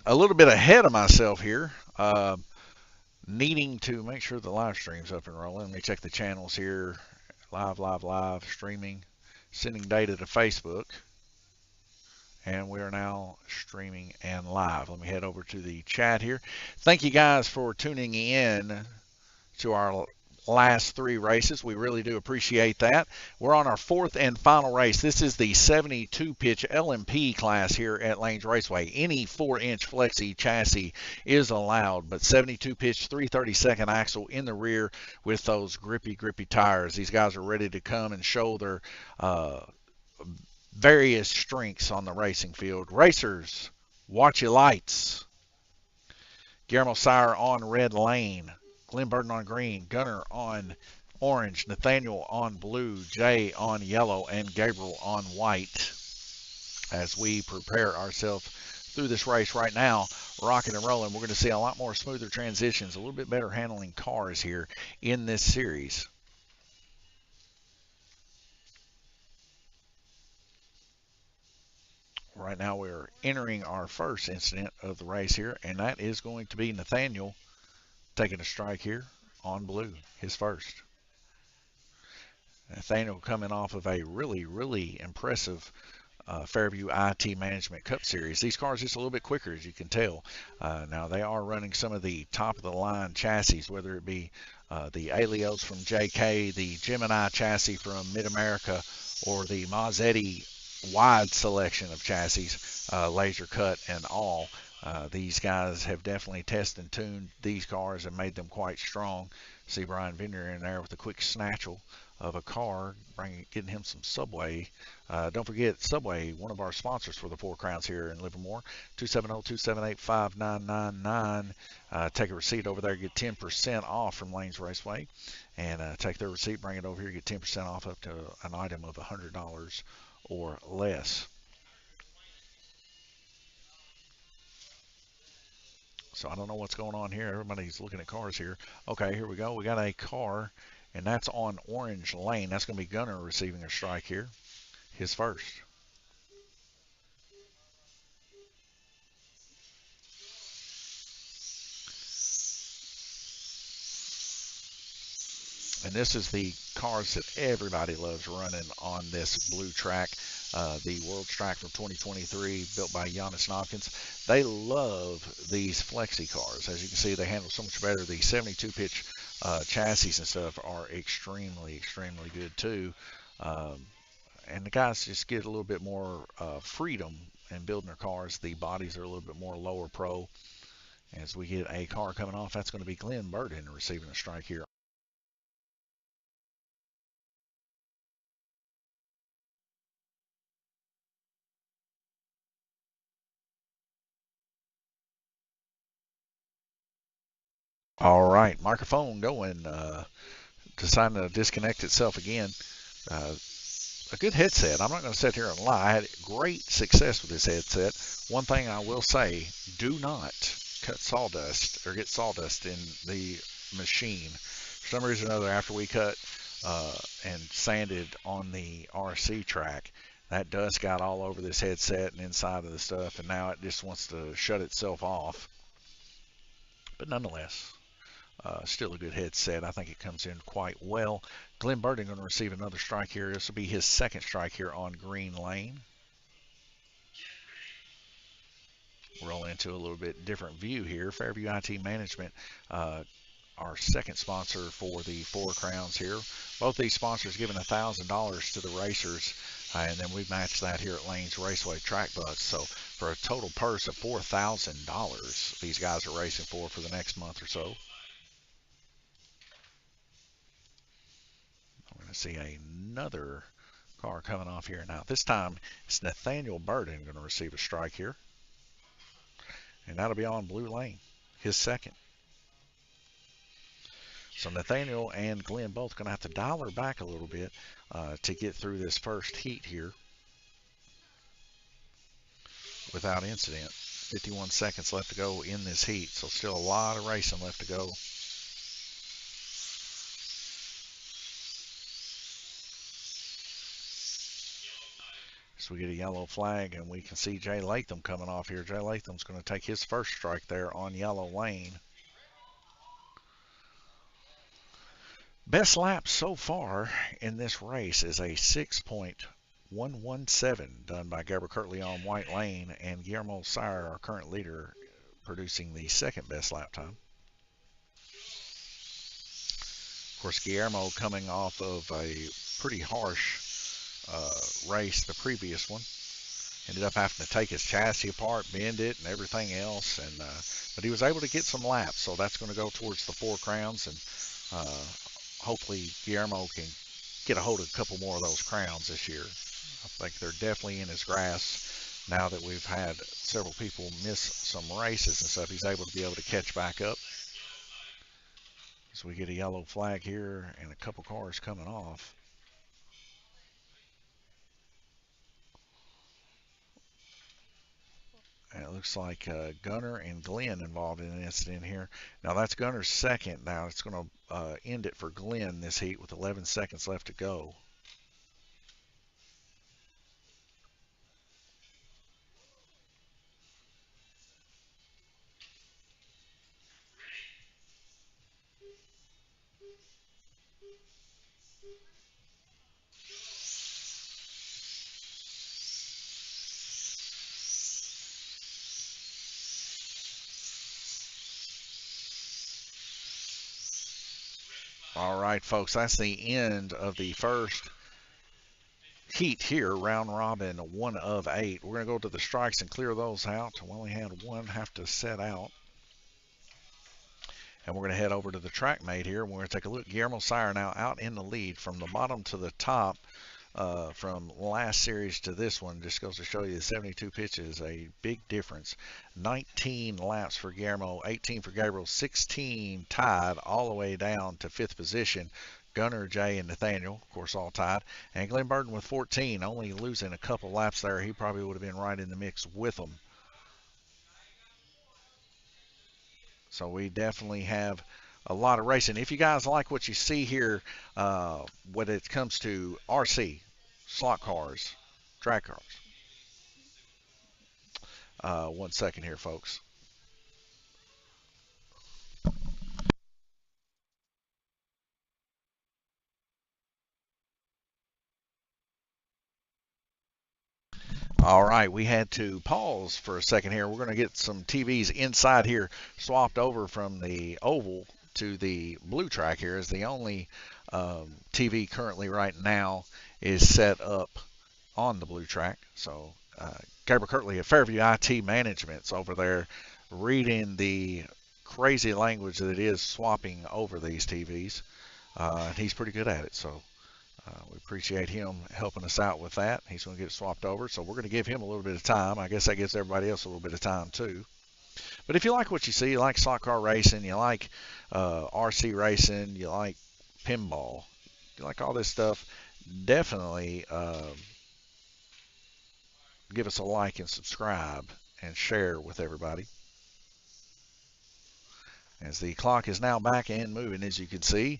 a little bit ahead of myself here. Needing to make sure the live stream's up and rolling. Let me check the channels here. Live, streaming, sending data to Facebook. And we are now streaming and live. Let me head over to the chat here. Thank you guys for tuning in to our last 3 races. We really do appreciate that. We're on our 4th and final race. This is the 72 pitch LMP class here at Lanes Raceway. Any 4-inch flexi chassis is allowed, but 72 pitch 332nd axle in the rear with those grippy tires. These guys are ready to come and show their various strengths on the racing field. Racers, watch your lights. Guillermo Sire on red lane. Glenn Burton on green. Gunner on orange. Nathaniel on blue. Jay on yellow. And Gabriel on white. As we prepare ourselves through this race right now, rocking and rolling, we're going to see a lot more smoother transitions, a little bit better handling cars here in this series. Right now we're entering our first incident of the race here, and that is going to be Nathaniel taking a strike here on blue, his first. Nathaniel coming off of a really impressive Fairview IT Management Cup Series. These cars just a little bit quicker, as you can tell. Now they are running some of the top of the line chassis, whether it be the Alios from JK, the Gemini chassis from Mid-America, or the Mazzetti wide selection of chassis, laser cut and all. These guys have definitely tested and tuned these cars and made them quite strong. See Brian Vender in there with a quick snatchel of a car, getting him some Subway. Don't forget, Subway, one of our sponsors for the Four Crowns here in Livermore, 270-278-5999. Take a receipt over there, get 10% off from Lanes Raceway, and take their receipt, bring it over here, get 10% off up to an item of $100 or less. So I don't know what's going on here. Everybody's looking at cars here. Okay, here we go. We got a car, and that's on orange lane. That's going to be Gunner receiving a strike here, his first. And this is the cars that everybody loves running on this blue track. The World Track from 2023, built by Giannis Notkins. They love these flexi cars. As you can see, they handle so much better. The 72 pitch chassis and stuff are extremely good too. And the guys just get a little bit more freedom in building their cars. The bodies are a little bit more lower pro. As we get a car coming off, that's going to be Glenn Burton receiving a strike here. All right, microphone going. Deciding to disconnect itself again. A good headset. I'm not going to sit here and lie. I had great success with this headset. One thing I will say, do not cut sawdust or get sawdust in the machine. For some reason or another, after we cut and sanded on the RC track, that dust got all over this headset and inside of the stuff, and now it just wants to shut itself off. But nonetheless, still a good headset. I think it comes in quite well. Glenn Burton going to receive another strike here. This will be his second strike here on green lane. Roll into a little bit different view here. Fairview IT Management, our second sponsor for the Four Crowns here. Both these sponsors giving $1,000 to the racers, and then we match that here at Lanes Raceway Track Bucks. So for a total purse of $4,000, these guys are racing for the next month or so. We're going to see another car coming off here now. This time it's Nathaniel Burton going to receive a strike here. And that'll be on blue lane, his second. So Nathaniel and Glenn both going to have to dial her back a little bit to get through this first heat here without incident. 51 seconds left to go in this heat, so still a lot of racing left to go. So we get a yellow flag, and we can see Jay Latham coming off here. Jay Latham's going to take his first strike there on yellow lane. Best lap so far in this race is a 6.117 done by Gabriel Kirtley on white lane, and Guillermo Sire, our current leader, producing the second best lap time. Of course, Guillermo coming off of a pretty harsh race, the previous one. Ended up having to take his chassis apart, bend it, and everything else. And but he was able to get some laps, so that's going to go towards the 4 crowns. And hopefully Guillermo can get a hold of a couple more of those crowns this year. I think they're definitely in his grasp now that we've had several people miss some races and stuff. He's able to be able to catch back up. So we get a yellow flag here and a couple cars coming off. And it looks like Gunner and Glenn involved in an incident here. Now that's Gunner's second. Now it's going to end it for Glenn this heat with 11 seconds left to go. All right, folks, that's the end of the first heat here, round robin 1 of 8. We're going to go to the strikes and clear those out. We only had one have to set out. And we're going to head over to the track mate here. We're going to take a look. Guillermo Sire now out in the lead from the bottom to the top. From last series to this one, just goes to show you the 72 pitches, a big difference. 19 laps for Guillermo, 18 for Gabriel, 16 tied all the way down to 5th position. Gunner, Jay, and Nathaniel, of course, all tied. And Glenn Burden with 14, only losing a couple laps there. He probably would have been right in the mix with them. So we definitely have a lot of racing. If you guys like what you see here, when it comes to RC, slot cars, track cars. 1 second here, folks. All right, we had to pause for a second here. We're going to get some TVs inside here swapped over from the oval to the blue track here, as the only TV currently right now is set up on the blue track. So Gabriel Kirtley of Fairview IT Management's over there reading the crazy language that it is swapping over these TVs. And he's pretty good at it. So we appreciate him helping us out with that. He's going to get it swapped over. So we're going to give him a little bit of time. I guess that gives everybody else a little bit of time too. But if you like what you see, you like slot car racing, you like RC racing, you like pinball, you like all this stuff, definitely give us a like and subscribe and share with everybody. As the clock is now back and moving, as you can see,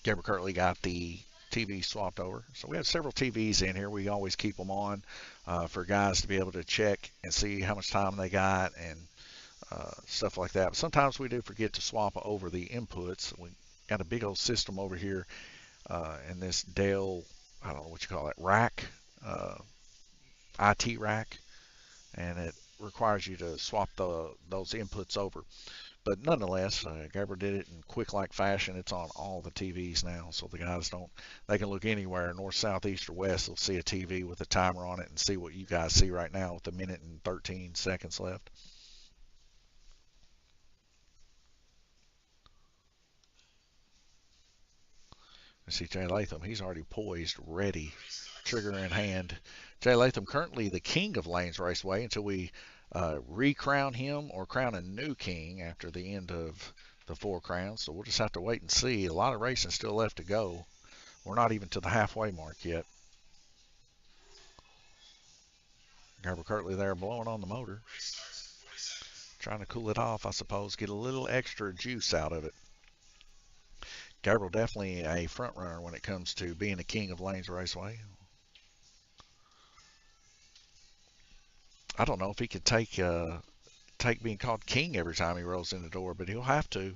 Gabriel Kirtley got the TV swapped over. So we have several TVs in here. We always keep them on for guys to be able to check and see how much time they got and stuff like that. But sometimes we do forget to swap over the inputs. We got a big old system over here in this Dell, I don't know what you call it, rack, IT rack, and it requires you to swap those inputs over. But nonetheless, Gabriel did it in quick-like fashion. It's on all the TVs now, so the guys they can look anywhere, north, south, east, or west. They'll see a TV with a timer on it and see what you guys see right now with 1 minute and 13 seconds left. I see Jay Latham. He's already poised, ready, trigger in hand. Jay Latham currently the king of Lanes Raceway until we recrown him or crown a new king after the end of the 4 crowns. So we'll just have to wait and see. A lot of racing still left to go. We're not even to the halfway mark yet. Gabriel Kirtley there blowing on the motor. Trying to cool it off, I suppose. Get a little extra juice out of it. Gabriel definitely a front runner when it comes to being the king of Lanes Raceway. I don't know if he could take being called king every time he rolls in the door, but he'll have to.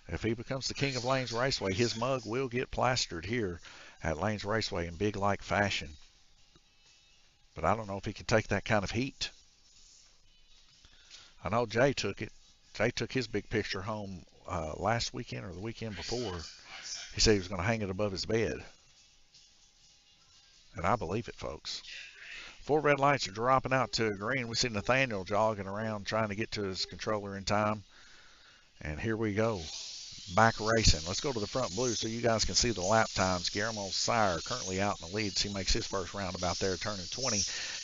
If he becomes the king of Lanes Raceway, his mug will get plastered here at Lanes Raceway in big like fashion. But I don't know if he can take that kind of heat. I know Jay took it. Jay took his big picture home last weekend or the weekend before. He said he was going to hang it above his bed. And I believe it, folks. 4 red lights are dropping out to green. We see Nathaniel jogging around trying to get to his controller in time. And here we go. Back racing. Let's go to the front blue so you guys can see the lap times. Guillermo Sire currently out in the lead. He makes his first roundabout there, turning 20.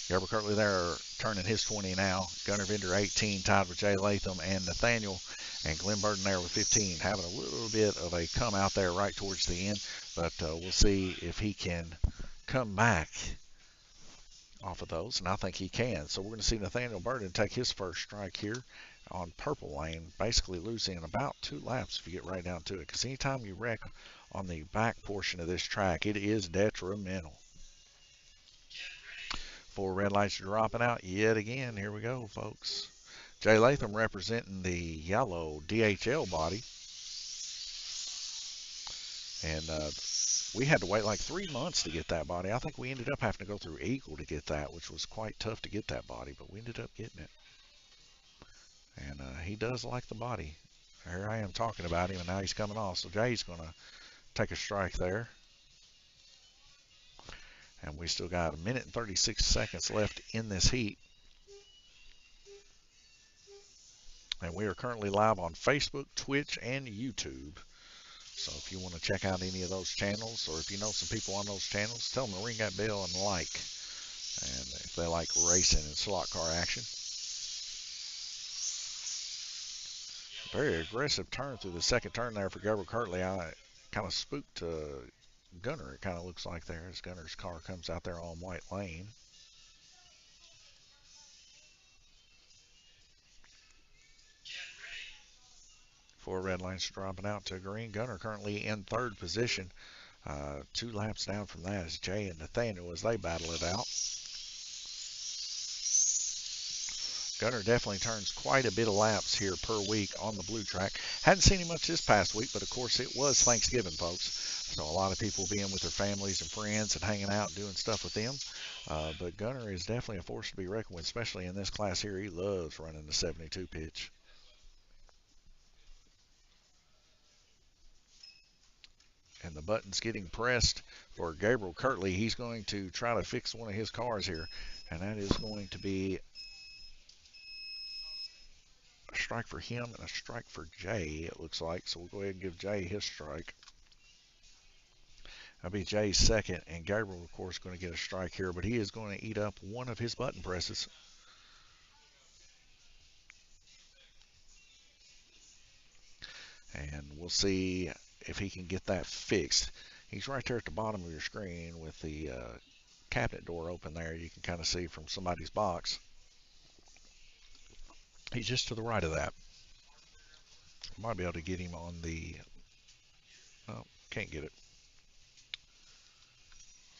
Gabriel Kirtley there turning his 20 now. Gunnar Vender 18, tied with Jay Latham and Nathaniel. And Glenn Burden there with 15, having a little bit of a come out there right towards the end. But we'll see if he can come back off of those, and I think he can. So we're going to see Nathaniel Burden take his first strike here on purple lane, basically losing about 2 laps if you get right down to it, because anytime you wreck on the back portion of this track, it is detrimental. 4 red lights are dropping out yet again. Here we go, folks. Jay Latham representing the yellow DHL body. And we had to wait like 3 months to get that body. I think we ended up having to go through Eagle to get that, which was quite tough to get that body, but we ended up getting it. And he does like the body. Here I am talking about him, and now he's coming off. So Jay's going to take a strike there. And we still got 1 minute and 36 seconds left in this heat. And we are currently live on Facebook, Twitch, and YouTube. So if you want to check out any of those channels, or if you know some people on those channels, tell them to ring that bell and like. And if they like racing and slot car action. Very aggressive turn through the second turn there for Gabriel Kirtley. I kind of spooked Gunner, it kind of looks like there, as Gunner's car comes out there on white lane. Four red lights dropping out to green. Gunner currently in third position. 2 laps down from that is Jay and Nathaniel as they battle it out. Gunner definitely turns quite a bit of laps here per week on the blue track. Hadn't seen him much this past week, but of course it was Thanksgiving, folks. So a lot of people being with their families and friends and hanging out and doing stuff with them. But Gunner is definitely a force to be reckoned with, especially in this class here. He loves running the 72 pitch. And the button's getting pressed for Gabriel Kirtley. He's going to try to fix one of his cars here, and that is going to be a strike for him and a strike for Jay, it looks like. So we'll go ahead and give Jay his strike. That'll be Jay's second, and Gabriel, of course, going to get a strike here, but he is going to eat up one of his button presses. And we'll see if he can get that fixed. He's right there at the bottom of your screen with the cabinet door open there. You can kind of see from somebody's box. He's just to the right of that. Might be able to get him on the... Oh, can't get it.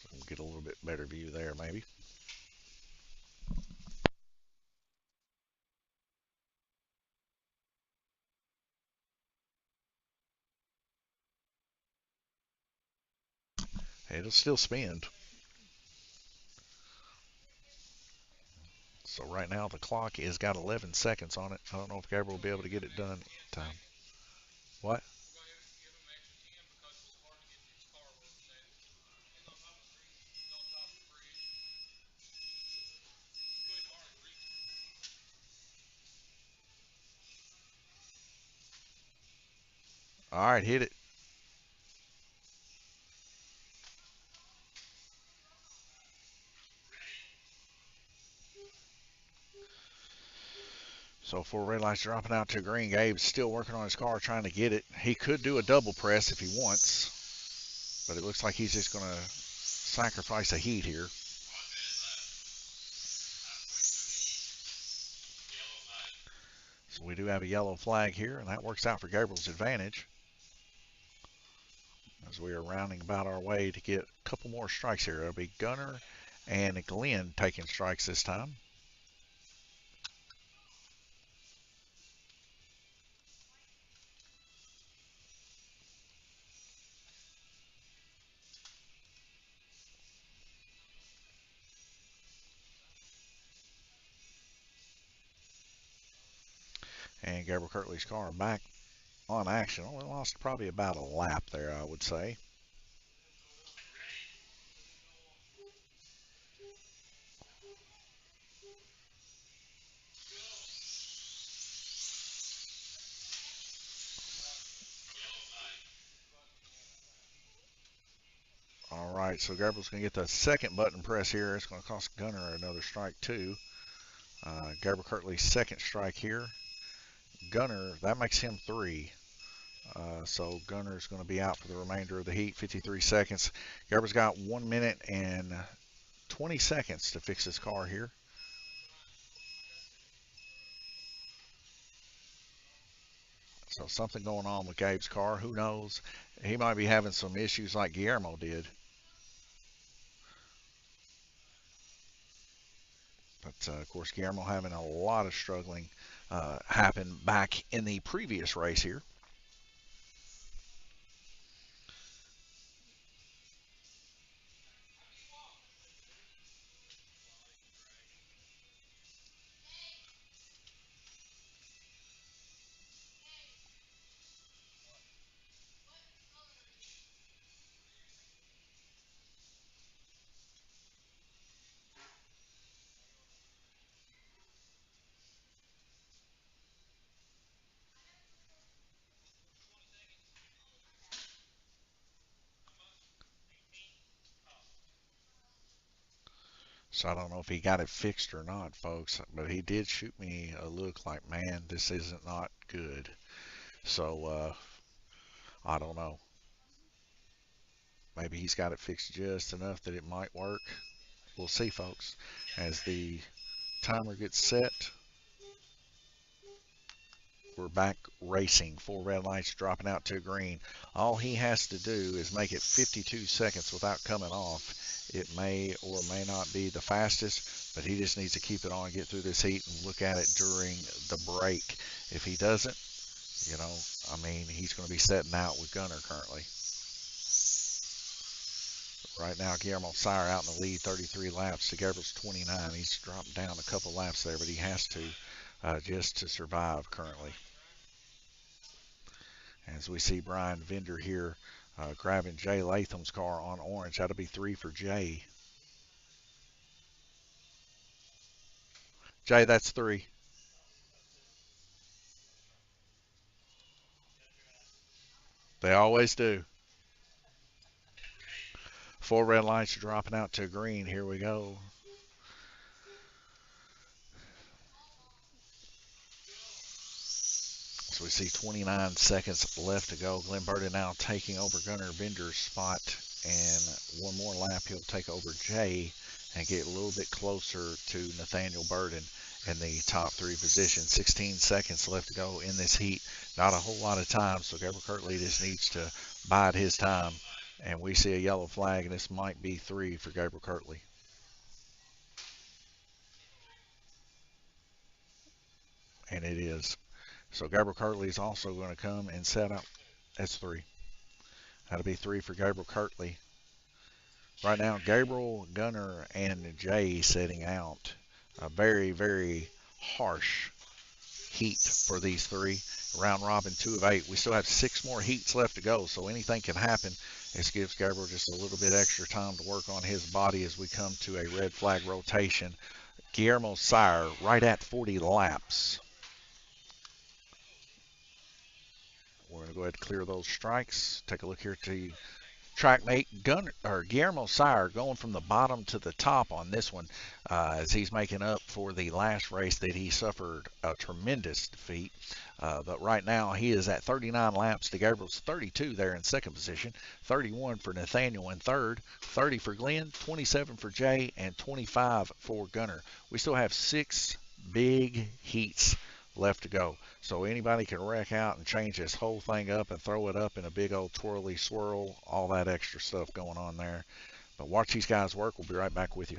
So we'll get a little bit better view there, maybe. It'll still spin. So right now the clock has got 11 seconds on it. I don't know if Gabriel will be able to get it done in time. What? All right, hit it. So 4 red lights dropping out to green. Gabe's still working on his car trying to get it. He could do a double press if he wants, but it looks like he's just going to sacrifice a heat here. So we do have a yellow flag here, and that works out for Gabriel's advantage. as we are rounding about our way to get a couple more strikes here. It'll be Gunner and Glenn taking strikes this time. And Gabriel Kirtley's car back on action. Only lost probably about a lap there, I would say. All right, so Gabriel's going to get the second button press here. It's going to cost Gunner another strike, too. Gabriel Kirtley's second strike here. Gunner, that makes him 3. So Gunner's going to be out for the remainder of the heat, 53 seconds. Gabriel's got 1 minute and 20 seconds to fix his car here. So something going on with Gabe's car. Who knows? He might be having some issues like Guillermo did. But of course, Guillermo having a lot of struggling happen back in the previous race here. So I don't know if he got it fixed or not, folks, but he did shoot me a look like, man, this isn't not good. So I don't know. Maybe he's got it fixed just enough that it might work. We'll see, folks, as the timer gets set. We're back racing. 4 red lights dropping out to green. All he has to do is make it 52 seconds without coming off. It may or may not be the fastest, but he just needs to keep it on, get through this heat, and look at it during the break. If he doesn't, you know, I mean, he's going to be setting out with Gunner currently. Right now, Guillermo Sire out in the lead, 33 laps to Gabriel's 29. He's dropped down a couple laps there, but he has to just to survive currently. As we see Brian Vender here grabbing Jay Latham's car on orange. That'll be 3 for Jay. Jay, that's 3. They always do. 4 red lights are dropping out to green. Here we go. So we see 29 seconds left to go. Glenn Burden now taking over Gunnar Vender's spot. And one more lap, he'll take over Jay and get a little bit closer to Nathaniel Burden in the top 3 position. 16 seconds left to go in this heat. Not a whole lot of time, so Gabriel Kirtley just needs to bide his time. And we see a yellow flag, and this might be 3 for Gabriel Kirtley. And it is. So Gabriel Kirtley is also going to come and set up. That's 3. That'll be 3 for Gabriel Kirtley. Right now, Gabriel, Gunner, and Jay setting out. A very, very harsh heat for these 3. Round robin 2 of 8. We still have 6 more heats left to go, so anything can happen. This gives Gabriel just a little bit extra time to work on his body as we come to a red flag rotation. Guillermo Sire right at 40 laps. We're going to go ahead and clear those strikes. Take a look here to track mate Guillermo Sire going from the bottom to the top on this one as he's making up for the last race that he suffered a tremendous defeat. But right now he is at 39 laps to Gabriel's 32 there in second position, 31 for Nathaniel in third, 30 for Glenn, 27 for Jay, and 25 for Gunner. We still have 6 big heats left to go. So anybody can wreck out and change this whole thing up and throw it up in a big old twirly swirl, all that extra stuff going on there. But watch these guys work. We'll be right back with you.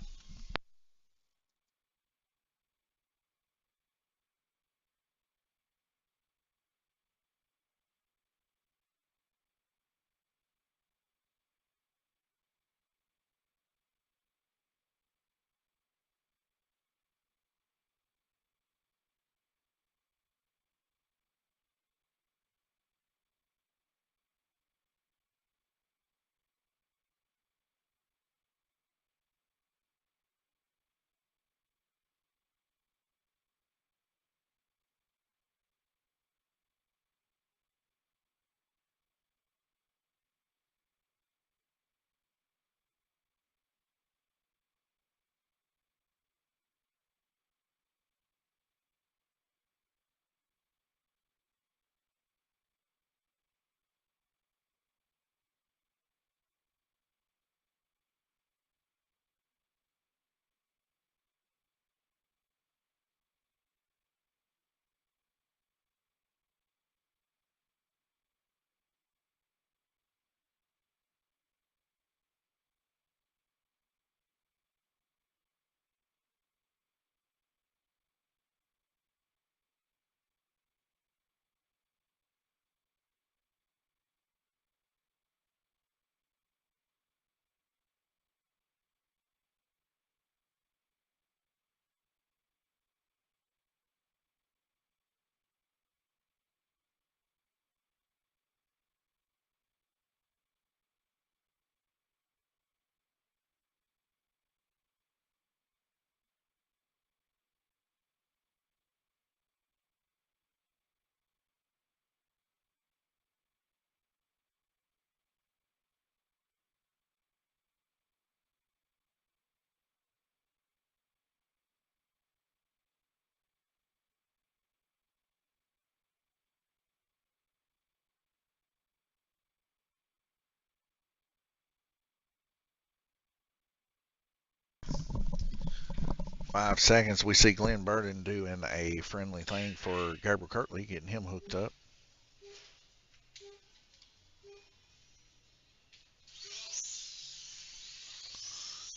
5 seconds. We see Glenn Burden doing a friendly thing for Gabriel Kirtley, getting him hooked up.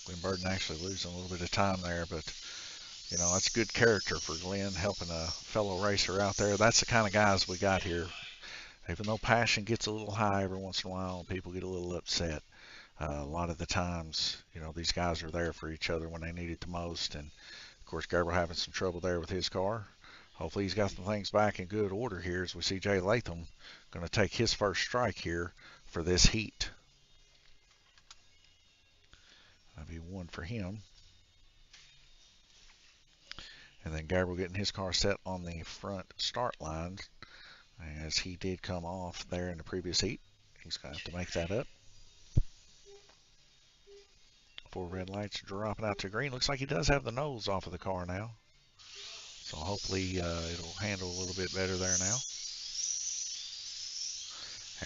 Glenn Burden actually losing a little bit of time there, but you know, that's good character for Glenn, helping a fellow racer out there. That's the kind of guys we got here. Even though passion gets a little high every once in a while and people get a little upset, a lot of the times, you know, these guys are there for each other when they need it the most. And of course, Gabriel having some trouble there with his car. Hopefully he's got some things back in good order here as we see Jay Latham going to take his first strike here for this heat. That'll be one for him. And then Gabriel getting his car set on the front start line as he did come off there in the previous heat. He's going to have to make that up. 4 red lights dropping out to green. Looks like he does have the nose off of the car now. So hopefully it'll handle a little bit better there now.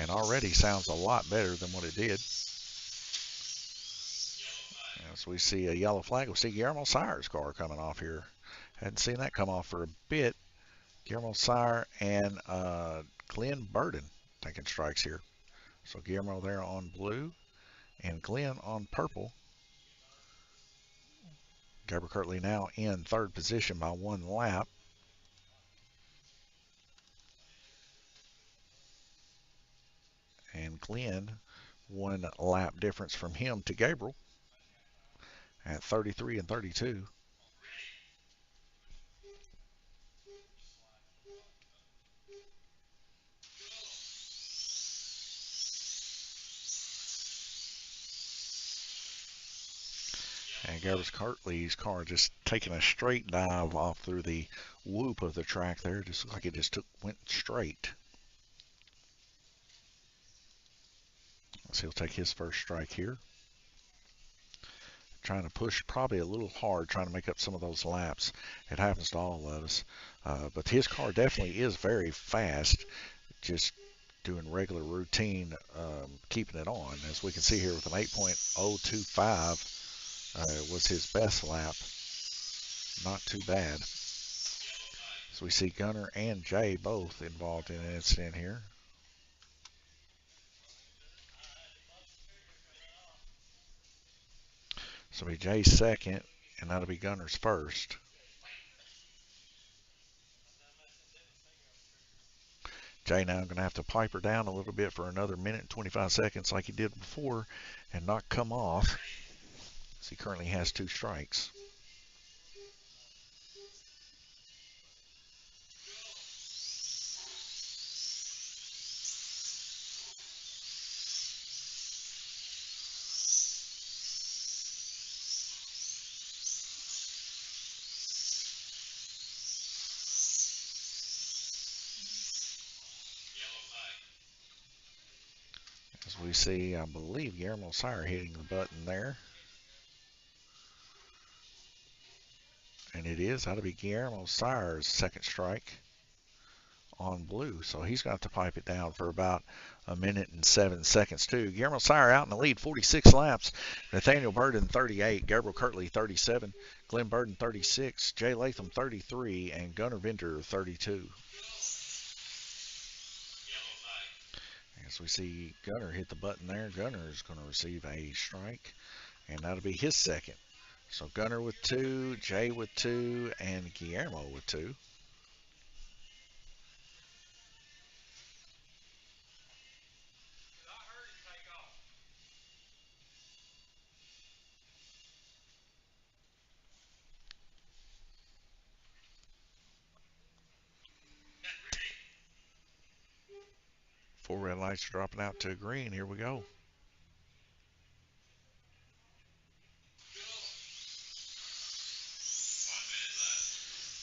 And already sounds a lot better than what it did. As we see a yellow flag, we see Guillermo Sire's car coming off here. Hadn't seen that come off for a bit. Guillermo Sire and Glenn Burden taking strikes here. So Guillermo there on blue and Glenn on purple. Gabriel Kirtley now in third position by 1 lap. And Glenn 1 lap difference from him to Gabriel at 33 and 32. And Gabriel Kirtley's car just taking a straight dive off through the whoop of the track there. Just looked like it just went straight. So he'll take his first strike here. Trying to push probably a little hard, trying to make up some of those laps. It happens to all of us. But his car definitely is very fast. Just doing regular routine, keeping it on. As we can see here with an 8.025 was his best lap. Not too bad. So we see Gunner and Jay both involved in an incident here. So it'll be Jay's second, and that'll be Gunner's first. Jay now going to have to pipe her down a little bit for another minute and 25 seconds like he did before and not come off. So he currently has 2 strikes. As we see, I believe Guillermo Sire hitting the button there. And it is. That'll be Guillermo Sire's second strike on blue. So he's got to pipe it down for about a minute and 7 seconds too. Guillermo Sire out in the lead, 46 laps. Nathaniel Burden 38, Gabriel Kirtley 37, Glenn Burden 36, Jay Latham 33, and Gunnar Vender 32. As we see Gunnar hit the button there, Gunnar is going to receive a strike, and that'll be his second. So Gunnar with 2, Jay with 2, and Guillermo with 2. Four red lights are dropping out to green. Here we go.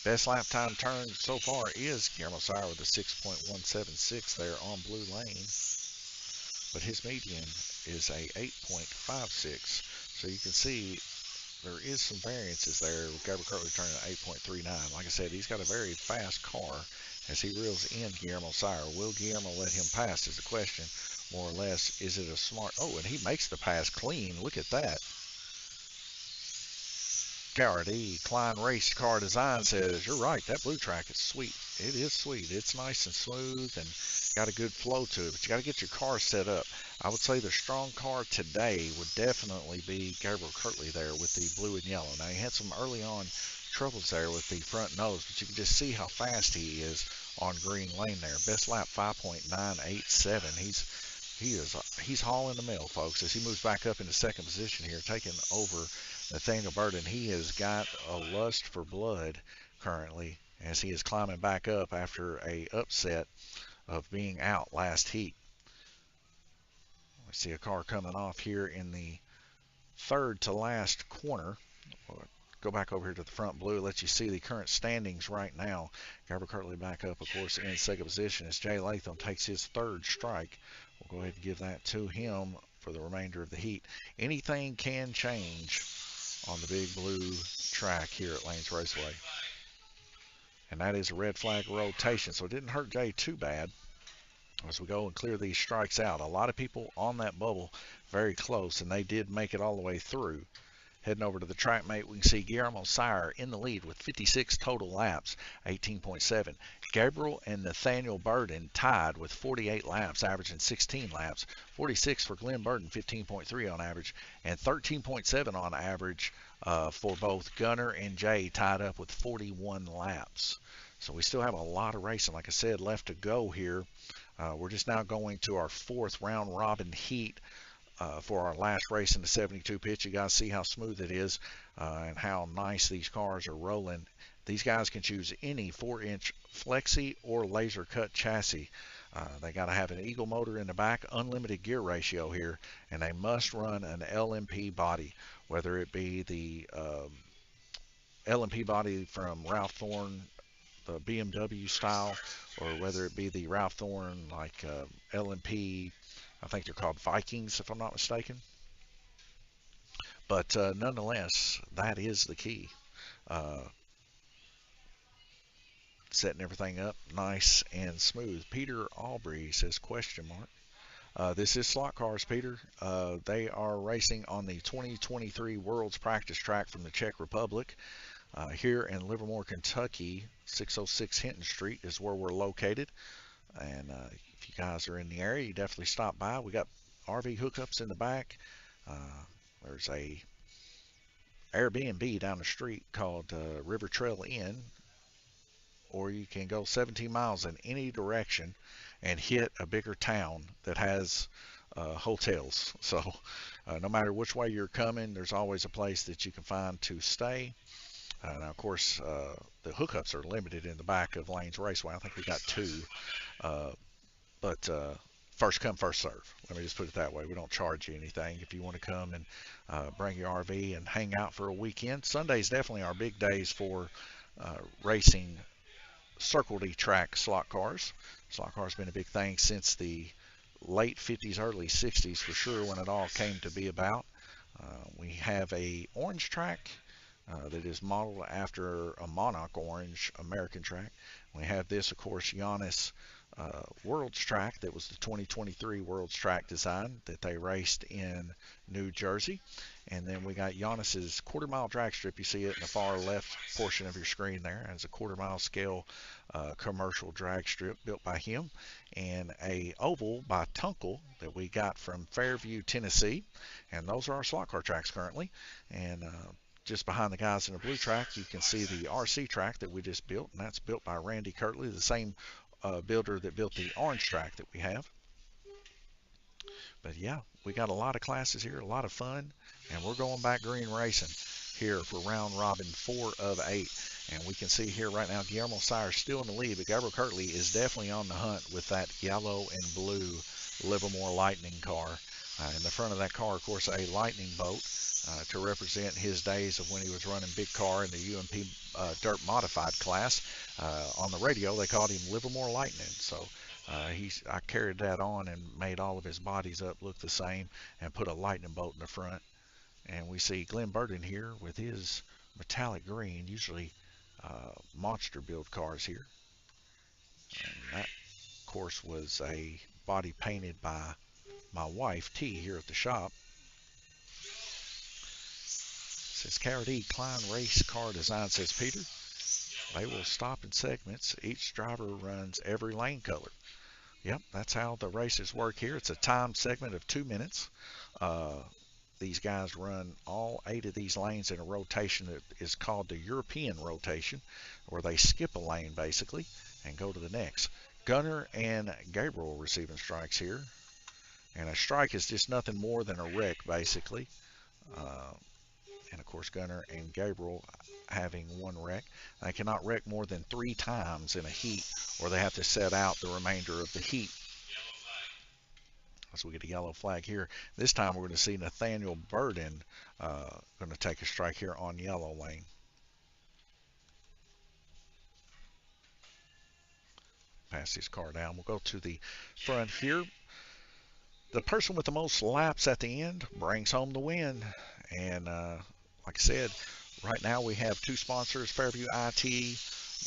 Best lap time turn so far is Guillermo Sire with a 6.176 there on blue lane. But his median is a 8.56. So you can see there is some variances there with Gabriel Kirtley turning at 8.39. Like I said, he's got a very fast car as he reels in Guillermo Sire. Will Guillermo let him pass is the question. More or less, is it a smart... Oh, and he makes the pass clean. Look at that. Garrity Klein Race Car Design says, you're right, that blue track is sweet. It is sweet. It's nice and smooth and got a good flow to it, but you got to get your car set up. I would say the strong car today would definitely be Gabriel Kirtley there with the blue and yellow. Now, he had some early on troubles there with the front nose, but you can just see how fast he is on green lane there. Best lap 5.987. He's hauling the mail, folks, as he moves back up into second position here, taking over Nathaniel Burden. He has got a lust for blood currently as he is climbing back up after a upset of being out last heat. We see a car coming off here in the third to last corner. We'll go back over here to the front blue, let you see the current standings right now. Gabriel Kirtley back up, of course, in second position as Jay Latham takes his third strike. We'll go ahead and give that to him for the remainder of the heat. Anything can change on the big blue track here at Lanes Raceway. And that is a red flag rotation, so it didn't hurt Jay too bad as we go and clear these strikes out. A lot of people on that bubble very close, and they did make it all the way through. Heading over to the track mate, we can see Guillermo Sire in the lead with 56 total laps, 18.7. Gabriel and Nathaniel Burden tied with 48 laps, averaging 16 laps. 46 for Glenn Burden, 15.3 on average, and 13.7 on average for both Gunner and Jay, tied up with 41 laps. So we still have a lot of racing, like I said, left to go here. We're just now going to our fourth round robin heat. For our last race in the 72 pitch. You guys see how smooth it is and how nice these cars are rolling. These guys can choose any 4-inch flexi or laser cut chassis. They got to have an Eagle motor in the back, unlimited gear ratio here, and they must run an LMP body, whether it be the LMP body from Ralph Thorne, the BMW style, or whether it be the Ralph Thorne like LMP, I think they're called Vikings, if I'm not mistaken. But nonetheless, that is the key. Setting everything up nice and smooth. Peter Aubrey says, question mark. This is slot cars, Peter. They are racing on the 2023 World's Practice Track from the Czech Republic. Here in Livermore, Kentucky, 606 Hinton Street is where we're located. And if you guys are in the area, you definitely stop by. We got RV hookups in the back. Uh, there's a Airbnb down the street called River Trail Inn, or you can go 17 miles in any direction and hit a bigger town that has hotels. So no matter which way you're coming, there's always a place that you can find to stay. Now, of course, the hookups are limited in the back of Lanes Raceway. I think we got two, uh, but first come, first serve. Let me just put it that way. We don't charge you anything. If you want to come and bring your RV and hang out for a weekend, Sundays definitely are big days for racing Circle D track slot cars. Slot cars been a big thing since the late 50s, early 60s for sure, when it all came to be about. We have a orange track that is modeled after a Monarch orange American track. We have this, of course, Giannis World's track that was the 2023 World's track design that they raced in New Jersey. And then we got Giannis's quarter-mile drag strip. You see it in the far left portion of your screen there. It's a quarter-mile scale commercial drag strip built by him. And a oval by Tunkel that we got from Fairview, Tennessee. And those are our slot car tracks currently. And just behind the guys in the blue track, you can see the RC track that we just built. And that's built by Randy Kirtley, the same builder that built the orange track that we have. But yeah, we got a lot of classes here, a lot of fun, and we're going back green racing here for round robin 4 of 8. And we can see here right now Guillermo Sire's still in the lead, but Gabriel Kirtley is definitely on the hunt with that yellow and blue Livermore Lightning car. In the front of that car, of course, a Lightning boat to represent his days of when he was running big car in the UMP Dirt Modified class. On the radio, they called him Livermore Lightning. So I carried that on and made all of his bodies up look the same and put a lightning bolt in the front. And we see Glenn Burden here with his metallic green, usually monster build cars here. And that, of course, was a body painted by my wife, T, here at the shop. It says KRD Klein Race Car Design, says Peter. They will stop in segments. Each driver runs every lane color. Yep, that's how the races work here. It's a timed segment of 2 minutes. These guys run all 8 of these lanes in a rotation that is called the European rotation, where they skip a lane basically and go to the next. Gunner and Gabriel receiving strikes here. And a strike is just nothing more than a wreck basically. And of course Gunner and Gabriel having 1 wreck. They cannot wreck more than 3 times in a heat, or they have to set out the remainder of the heat. So we get a yellow flag here. This time we're going to see Nathaniel Burden going to take a strike here on yellow lane. Pass his car down. We'll go to the front here. The person with the most laps at the end brings home the win. And like I said, right now we have 2 sponsors, Fairview IT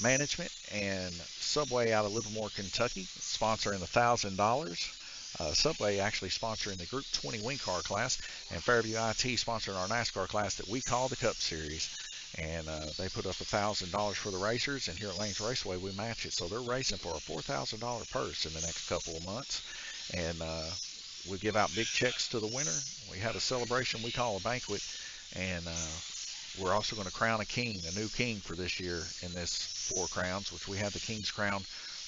Management and Subway out of Livermore, Kentucky, sponsoring $1,000. Subway actually sponsoring the Group 20 Wing Car class, and Fairview IT sponsoring our NASCAR class that we call the Cup Series. And they put up $1,000 for the racers, and here at Lanes Raceway we match it. So they're racing for a $4,000 purse in the next couple of months. And we give out big checks to the winner. We have a celebration we call a banquet, and we're also going to crown a king, a new king for this year in this 4 crowns, which we have the King's Crown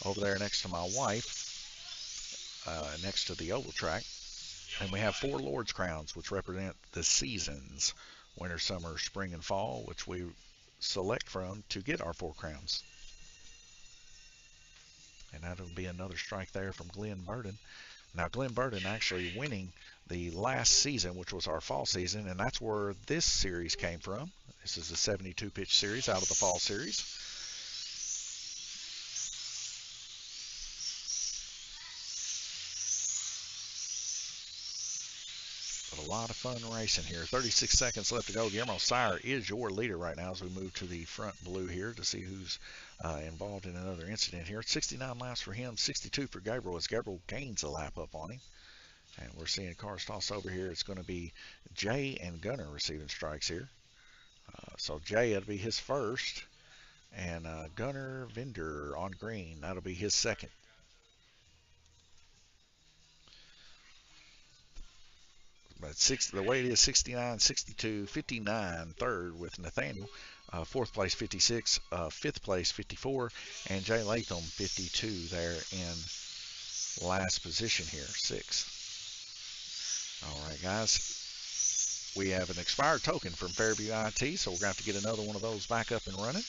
over there next to my wife. Next to the oval track, and we have 4 Lord's Crowns, which represent the seasons, winter, summer, spring, and fall, which we select from to get our 4 crowns. And that'll be another strike there from Glenn Burden. Now Glenn Burden actually winning the last season, which was our fall season, and that's where this series came from. This is the 72 pitch series out of the fall series. A lot of fun racing here. 36 seconds left to go. Guillermo Sire is your leader right now as we move to the front blue here to see who's involved in another incident here. 69 laps for him, 62 for Gabriel as Gabriel gains a lap up on him. And we're seeing cars toss over here. It's going to be Jay and Gunner receiving strikes here. So Jay, it'll be his first, and Gunnar Vinder on green, that'll be his second. But the way it is, 69, 62, 59, third with Nathaniel. Fourth place, 56. Fifth place, 54. And Jay Latham, 52 there in last position here, sixth. All right, guys. We have an expired token from Fairview IT, so we're going to have to get another one of those back up and running.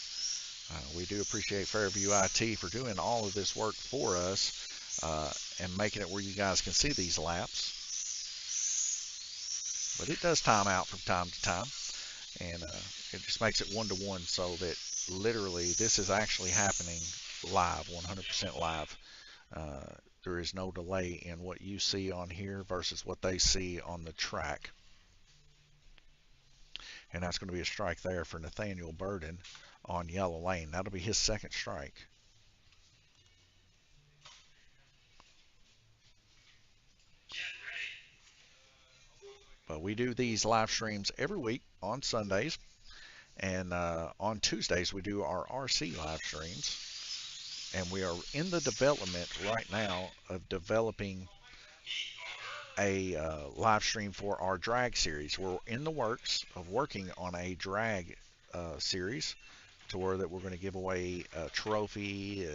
We do appreciate Fairview IT for doing all of this work for us and making it where you guys can see these laps. But it does time out from time to time, and it just makes it 1-to-1 so that literally this is actually happening live, 100% live. There is no delay in what you see on here versus what they see on the track. And that's going to be a strike there for Nathaniel Burden on yellow lane. That'll be his second strike. But we do these live streams every week on Sundays, and on Tuesdays we do our RC live streams. And we are in the development right now of developing a live stream for our drag series. We're in the works of working on a drag series to where that we're going to give away a trophy,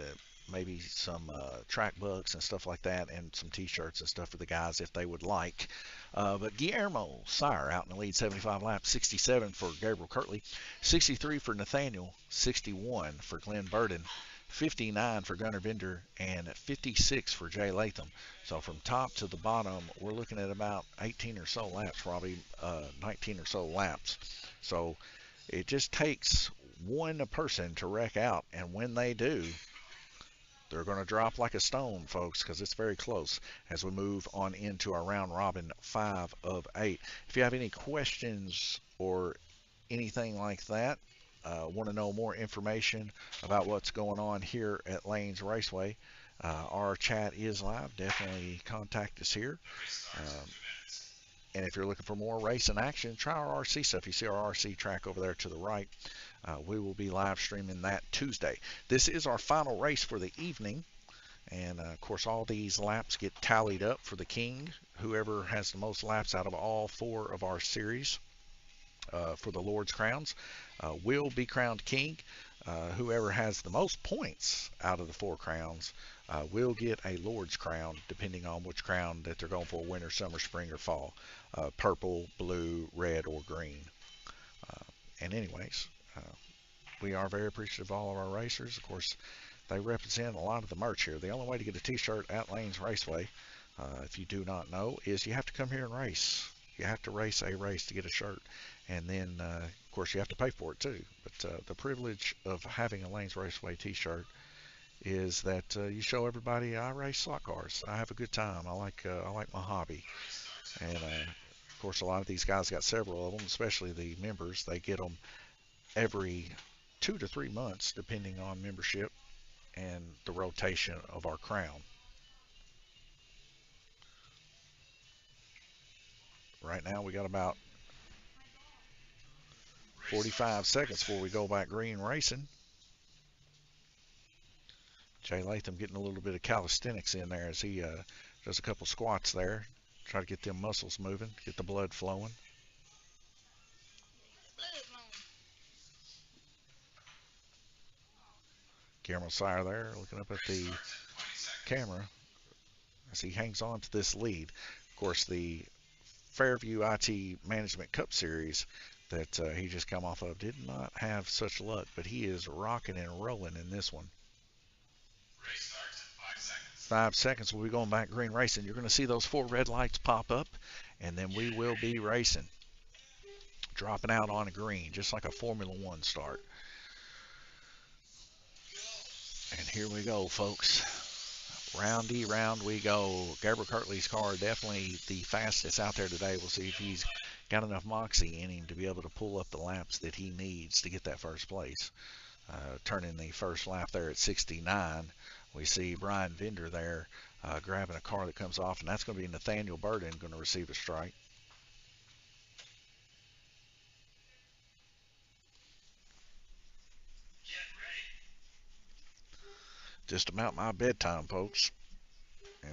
maybe some track books and stuff like that, and some t-shirts and stuff for the guys if they would like. But Guillermo Sire out in the lead, 75 laps, 67 for Gabriel Kirtley, 63 for Nathaniel, 61 for Glenn Burden, 59 for Gunnar Vinder, and 56 for Jay Latham. So from top to the bottom, we're looking at about 18 or so laps, probably 19 or so laps. So it just takes one person to wreck out, and when they do, they're going to drop like a stone, folks, because it's very close as we move on into our round robin 5 of 8. If you have any questions or anything like that, want to know more information about what's going on here at Lanes Raceway, our chat is live. Definitely contact us here. And if you're looking for more race and action, try our RC stuff. You see our RC track over there to the right. We will be live streaming that Tuesday. This is our final race for the evening. And of course, all these laps get tallied up for the king. Whoever has the most laps out of all 4 of our series for the Lord's Crowns will be crowned king. Whoever has the most points out of the 4 crowns will get a Lord's crown, depending on which crown that they're going for, winter, summer, spring, or fall. Purple, blue, red, or green. And anyways, we are very appreciative of all of our racers. Of course, they represent a lot of the merch here. The only way to get a t-shirt at Lanes Raceway, if you do not know, is you have to come here and race. You have to race a race to get a shirt. And then, of course, you have to pay for it too. But the privilege of having a Lanes Raceway t-shirt is that you show everybody I race slot cars. I have a good time. I like my hobby. And of course, a lot of these guys got several of them, especially the members. They get them every 2 to 3 months, depending on membership and the rotation of our crown. Right now, we got about 45 seconds before we go back green racing. Jay Latham getting a little bit of calisthenics in there as he does a couple squats there. Try to get them muscles moving, get the blood flowing. Guillermo Sire there looking up at the camera as he hangs on to this lead. Of course, the Fairview IT Management Cup Series that he just come off of did not have such luck, but he is rocking and rolling in this one. 5 seconds. We'll be going back green racing. You're going to see those 4 red lights pop up, and then we will be racing. Dropping out on a green, just like a Formula One start. And here we go, folks. Roundy round we go. Gabriel Kirtley's car definitely the fastest out there today. We'll see if he's got enough moxie in him to be able to pull up the laps that he needs to get that first place. Turning the first lap there at 69. We see Brian Vinder there grabbing a car that comes off, and that's going to be Nathaniel Burden going to receive a strike. Just about my bedtime, folks,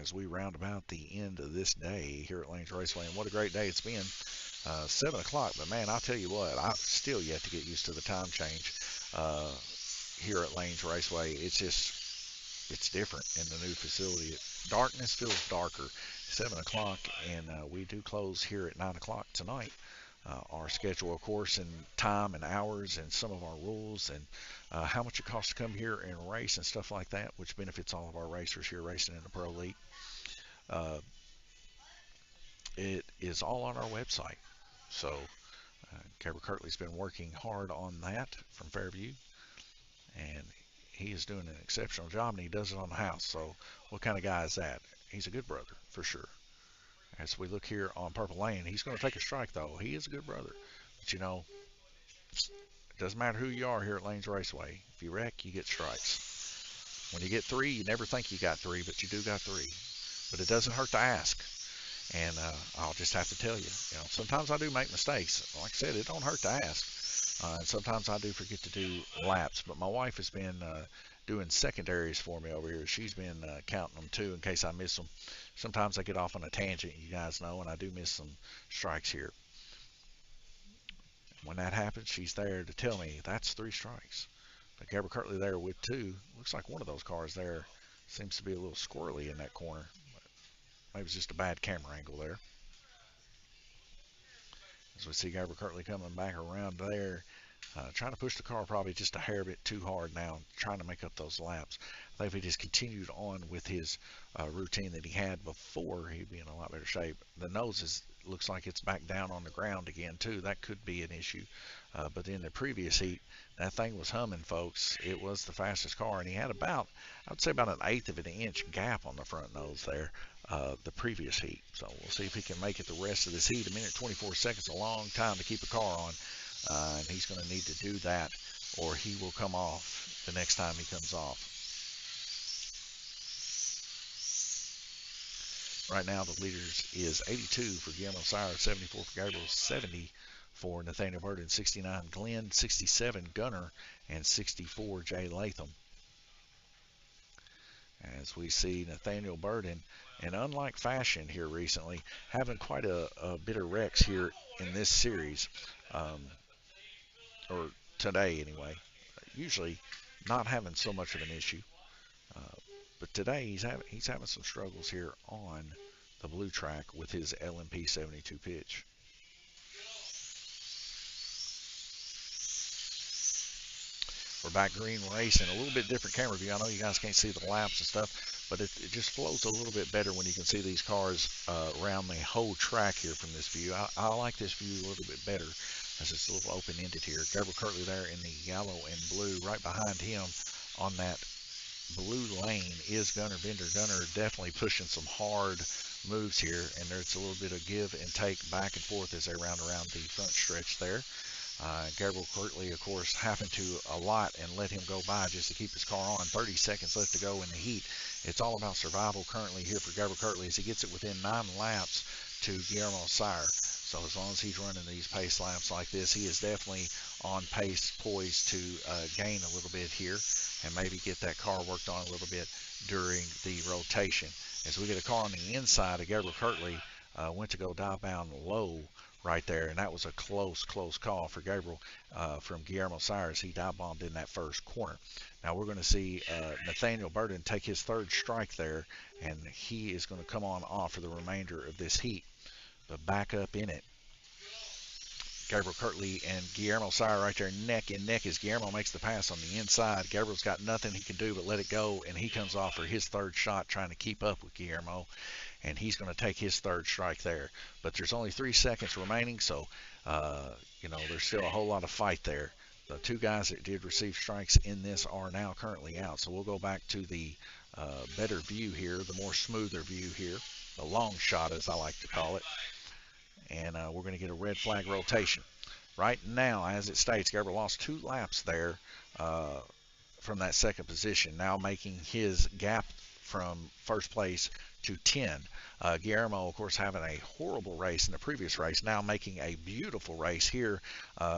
as we round about the end of this day here at Lanes Raceway. And what a great day it's been. 7 o'clock, but man, I'll tell you what, I've still yet to get used to the time change uh, here at Lanes Raceway. It's different in the new facility. Darkness feels darker. 7 o'clock, and we do close here at 9 o'clock tonight. Our schedule, of course, and time and hours and some of our rules and how much it costs to come here and race and stuff like that, which benefits all of our racers here racing in the Pro League. Uh, it is all on our website. So Gabriel Kirtley's been working hard on that from Fairview, and he is doing an exceptional job, and he does it on the house. So what kind of guy is that? He's a good brother, for sure. As we look here on Purple Lane, he's going to take a strike, though. He is a good brother. But, you know, it doesn't matter who you are here at Lanes Raceway. If you wreck, you get strikes. When you get three, you never think you got three, but you do got three. But it doesn't hurt to ask. And I'll just have to tell you, sometimes I do make mistakes. Like I said, it don't hurt to ask. And sometimes I do forget to do laps. But my wife has been doing secondaries for me over here. She's been counting them too in case I miss them. Sometimes I get off on a tangent, you guys know, and I do miss some strikes here. When that happens, she's there to tell me that's 3 strikes. But Gabriel Kirtley there with 2. Looks like one of those cars there seems to be a little squirrely in that corner. Maybe it's just a bad camera angle there. As we see Gabriel Kirtley coming back around there, trying to push the car probably just a hair bit too hard now, trying to make up those laps. I think if he just continued on with his routine that he had before, he'd be in a lot better shape. The nose looks like it's back down on the ground again too. That could be an issue. But in the previous heat, that thing was humming, folks. It was the fastest car, and he had I would say about an 1/8 of an inch gap on the front nose there. The previous heat. So we'll see if he can make it the rest of this heat. 1 minute 24 seconds, a long time to keep a car on. And he's going to need to do that, or he will come off the next time he comes off. Right now, the leaders is 82 for Guillermo Sire, 74 for Gabriel, 70 for Nathaniel Burden, 69 Glenn, 67 Gunner, and 64 Jay Latham. As we see Nathaniel Burden, in unlike fashion here recently, having quite a bit of wrecks here in this series, or today anyway. Usually not having so much of an issue, but today he's having some struggles here on the blue track with his LMP 72 pitch. We're back green racing, a little bit different camera view. I know you guys can't see the laps and stuff, but it just flows a little bit better when you can see these cars around the whole track here from this view. I like this view a little bit better as it's a little open-ended here. Gabriel Kirtley there in the yellow and blue. Right behind him on that blue lane is Gunner Bender. Gunner definitely pushing some hard moves here, and there's a little bit of give and take back and forth as they round around the front stretch there. Gabriel Kirtley, of course, having to allot and let him go by just to keep his car on. 30 seconds left to go in the heat. It's all about survival currently here for Gabriel Kirtley as he gets it within 9 laps to Guillermo Sire. So as long as he's running these pace laps like this, he is definitely on pace, poised to gain a little bit here and maybe get that car worked on a little bit during the rotation. As we get a car on the inside of Gabriel Kirtley, went to go dive bound low right there, and that was a close call for Gabriel from Guillermo Sire as he dive bombed in that first corner. Now we're going to see Nathaniel Burden take his 3rd strike there, and he is going to come on off for the remainder of this heat. But back up in it, Gabriel Kirtley and Guillermo Sire right there neck and neck as Guillermo makes the pass on the inside. Gabriel's got nothing he can do but let it go, and he comes off for his 3rd shot trying to keep up with Guillermo, and he's going to take his 3rd strike there. But there's only 3 seconds remaining, so there's still a whole lot of fight there. The 2 guys that did receive strikes in this are now currently out, so we'll go back to the better view here, the more smoother view here, the long shot as I like to call it. And we're going to get a red flag rotation. Right now, as it states, Gabriel lost 2 laps there from that 2nd position, now making his gap from 1st place to 10. Guillermo, of course, having a horrible race in the previous race, now making a beautiful race here.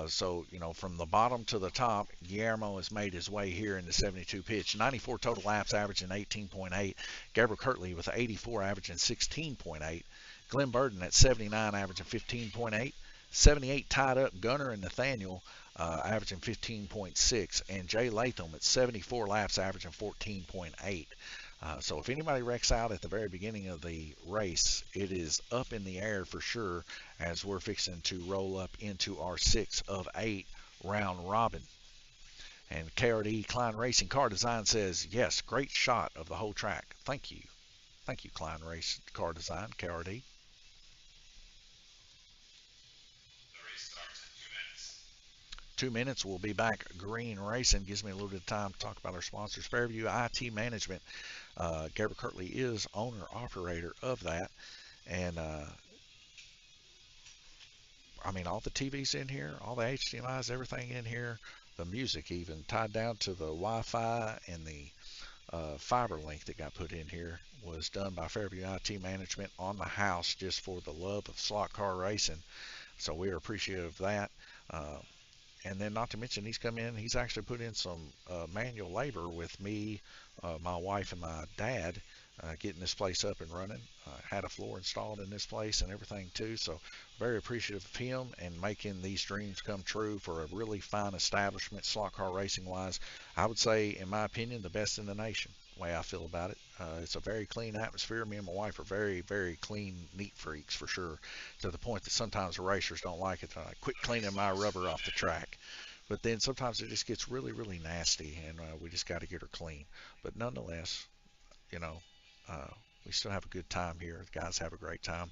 So, from the bottom to the top, Guillermo has made his way here in the 72 pitch. 94 total laps, averaging 18.8. Gabriel Kirtley with 84, averaging 16.8. Glenn Burden at 79, averaging 15.8. 78 tied up Gunner and Nathaniel, averaging 15.6. And Jay Latham at 74 laps, averaging 14.8. So if anybody wrecks out at the very beginning of the race, it is up in the air for sure, as we're fixing to roll up into our 6 of 8 round robin. And KRD Klein Racing Car Design says, yes, great shot of the whole track. Thank you. Thank you, Klein Race Car Design, KRD. 2 minutes, we'll be back. Green Racing gives me a little bit of time to talk about our sponsors. Fairview IT Management. Gabriel Kirtley is owner-operator of that. And, all the TVs in here, all the HDMIs, everything in here, the music even, tied down to the Wi-Fi and the fiber link that got put in here, was done by Fairview IT Management on the house, just for the love of slot car racing. So we are appreciative of that. And then, not to mention, he's come in, he's actually put in some manual labor with me, my wife, and my dad, getting this place up and running. Had a floor installed in this place and everything too. So very appreciative of him and making these dreams come true for a really fine establishment, slot car racing wise. I would say, in my opinion, the best in the nation, the way I feel about it. It's a very clean atmosphere. Me and my wife are very, very clean, neat freaks for sure, to the point that sometimes the racers don't like it. I quit cleaning my rubber off the track. But then sometimes it just gets really, really nasty, and we just got to get her clean. But nonetheless, you know, uh, we still have a good time here. The guys have a great time.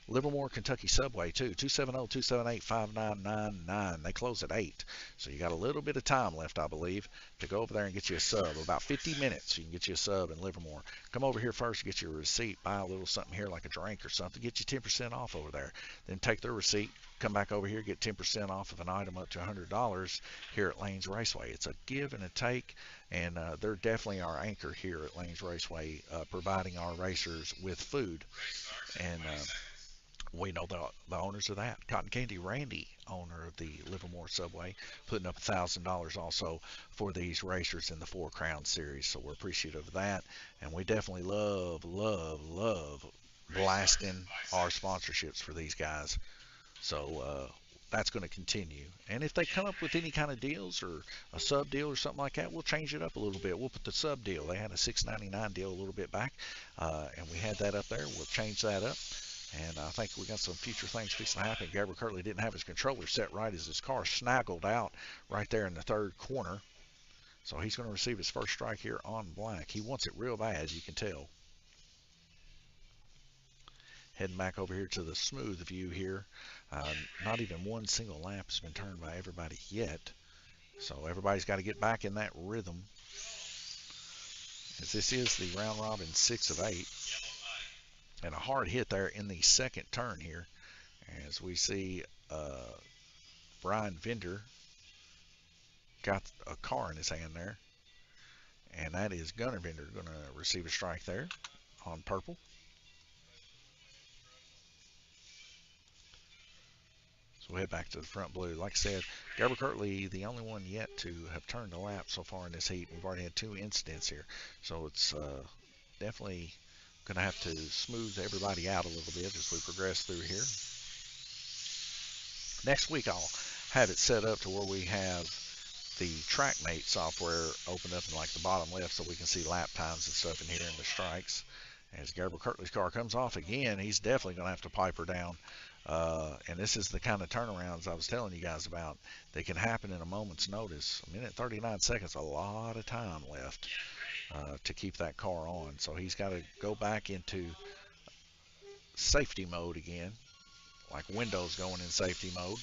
Livermore, Kentucky Subway, too. 270-278-5999. They close at 8. So you got a little bit of time left, I believe, to go over there and get you a sub. About 50 minutes, you can get you a sub in Livermore. Come over here first, get your receipt, buy a little something here like a drink or something, get you 10% off over there. Then take their receipt, come back over here, get 10% off of an item up to $100 here at Lanes Raceway. It's a give and a take, and they're definitely our anchor here at Lanes Raceway, providing our racers with food. And we know the owners of that. Cotton Candy Randy, owner of the Livermore Subway, putting up $1,000 also for these racers in the Four Crowns Series. So we're appreciative of that. And we definitely love blasting our sponsorships for these guys. So that's going to continue. And if they come up with any kind of deals or a sub deal or something like that, we'll change it up a little bit. We'll put the sub deal. They had a $6.99 deal a little bit back, and we had that up there. We'll change that up. And I think we got some future things fixing to happen. Gabriel Kirtley didn't have his controller set right as his car snaggled out right there in the third corner. So he's going to receive his first strike here on black. He wants it real bad, as you can tell. Heading back over here to the smooth view here. Not even one single lap has been turned by everybody yet. So everybody's got to get back in that rhythm, as this is the round robin 6 of 8. And a hard hit there in the second turn here, as we see Brian Vender got a car in his hand there. And that is Gunnar Vender going to receive a strike there on purple. So we'll head back to the front blue. Like I said, Gabriel Kirtley, the only one yet to have turned a lap so far in this heat. We've already had 2 incidents here. So it's definitely going to have to smooth everybody out a little bit as we progress through here. Next week I'll have it set up to where we have the TrackMate software open up in like the bottom left, so we can see lap times and stuff in here in the strikes. As Gabriel Kirtley's car comes off again, he's definitely going to have to pipe her down. And this is the kind of turnarounds I was telling you guys about. They can happen in a moment's notice. A minute 39 seconds, a lot of time left to keep that car on. So he's got to go back into safety mode again, like Windows going in safety mode.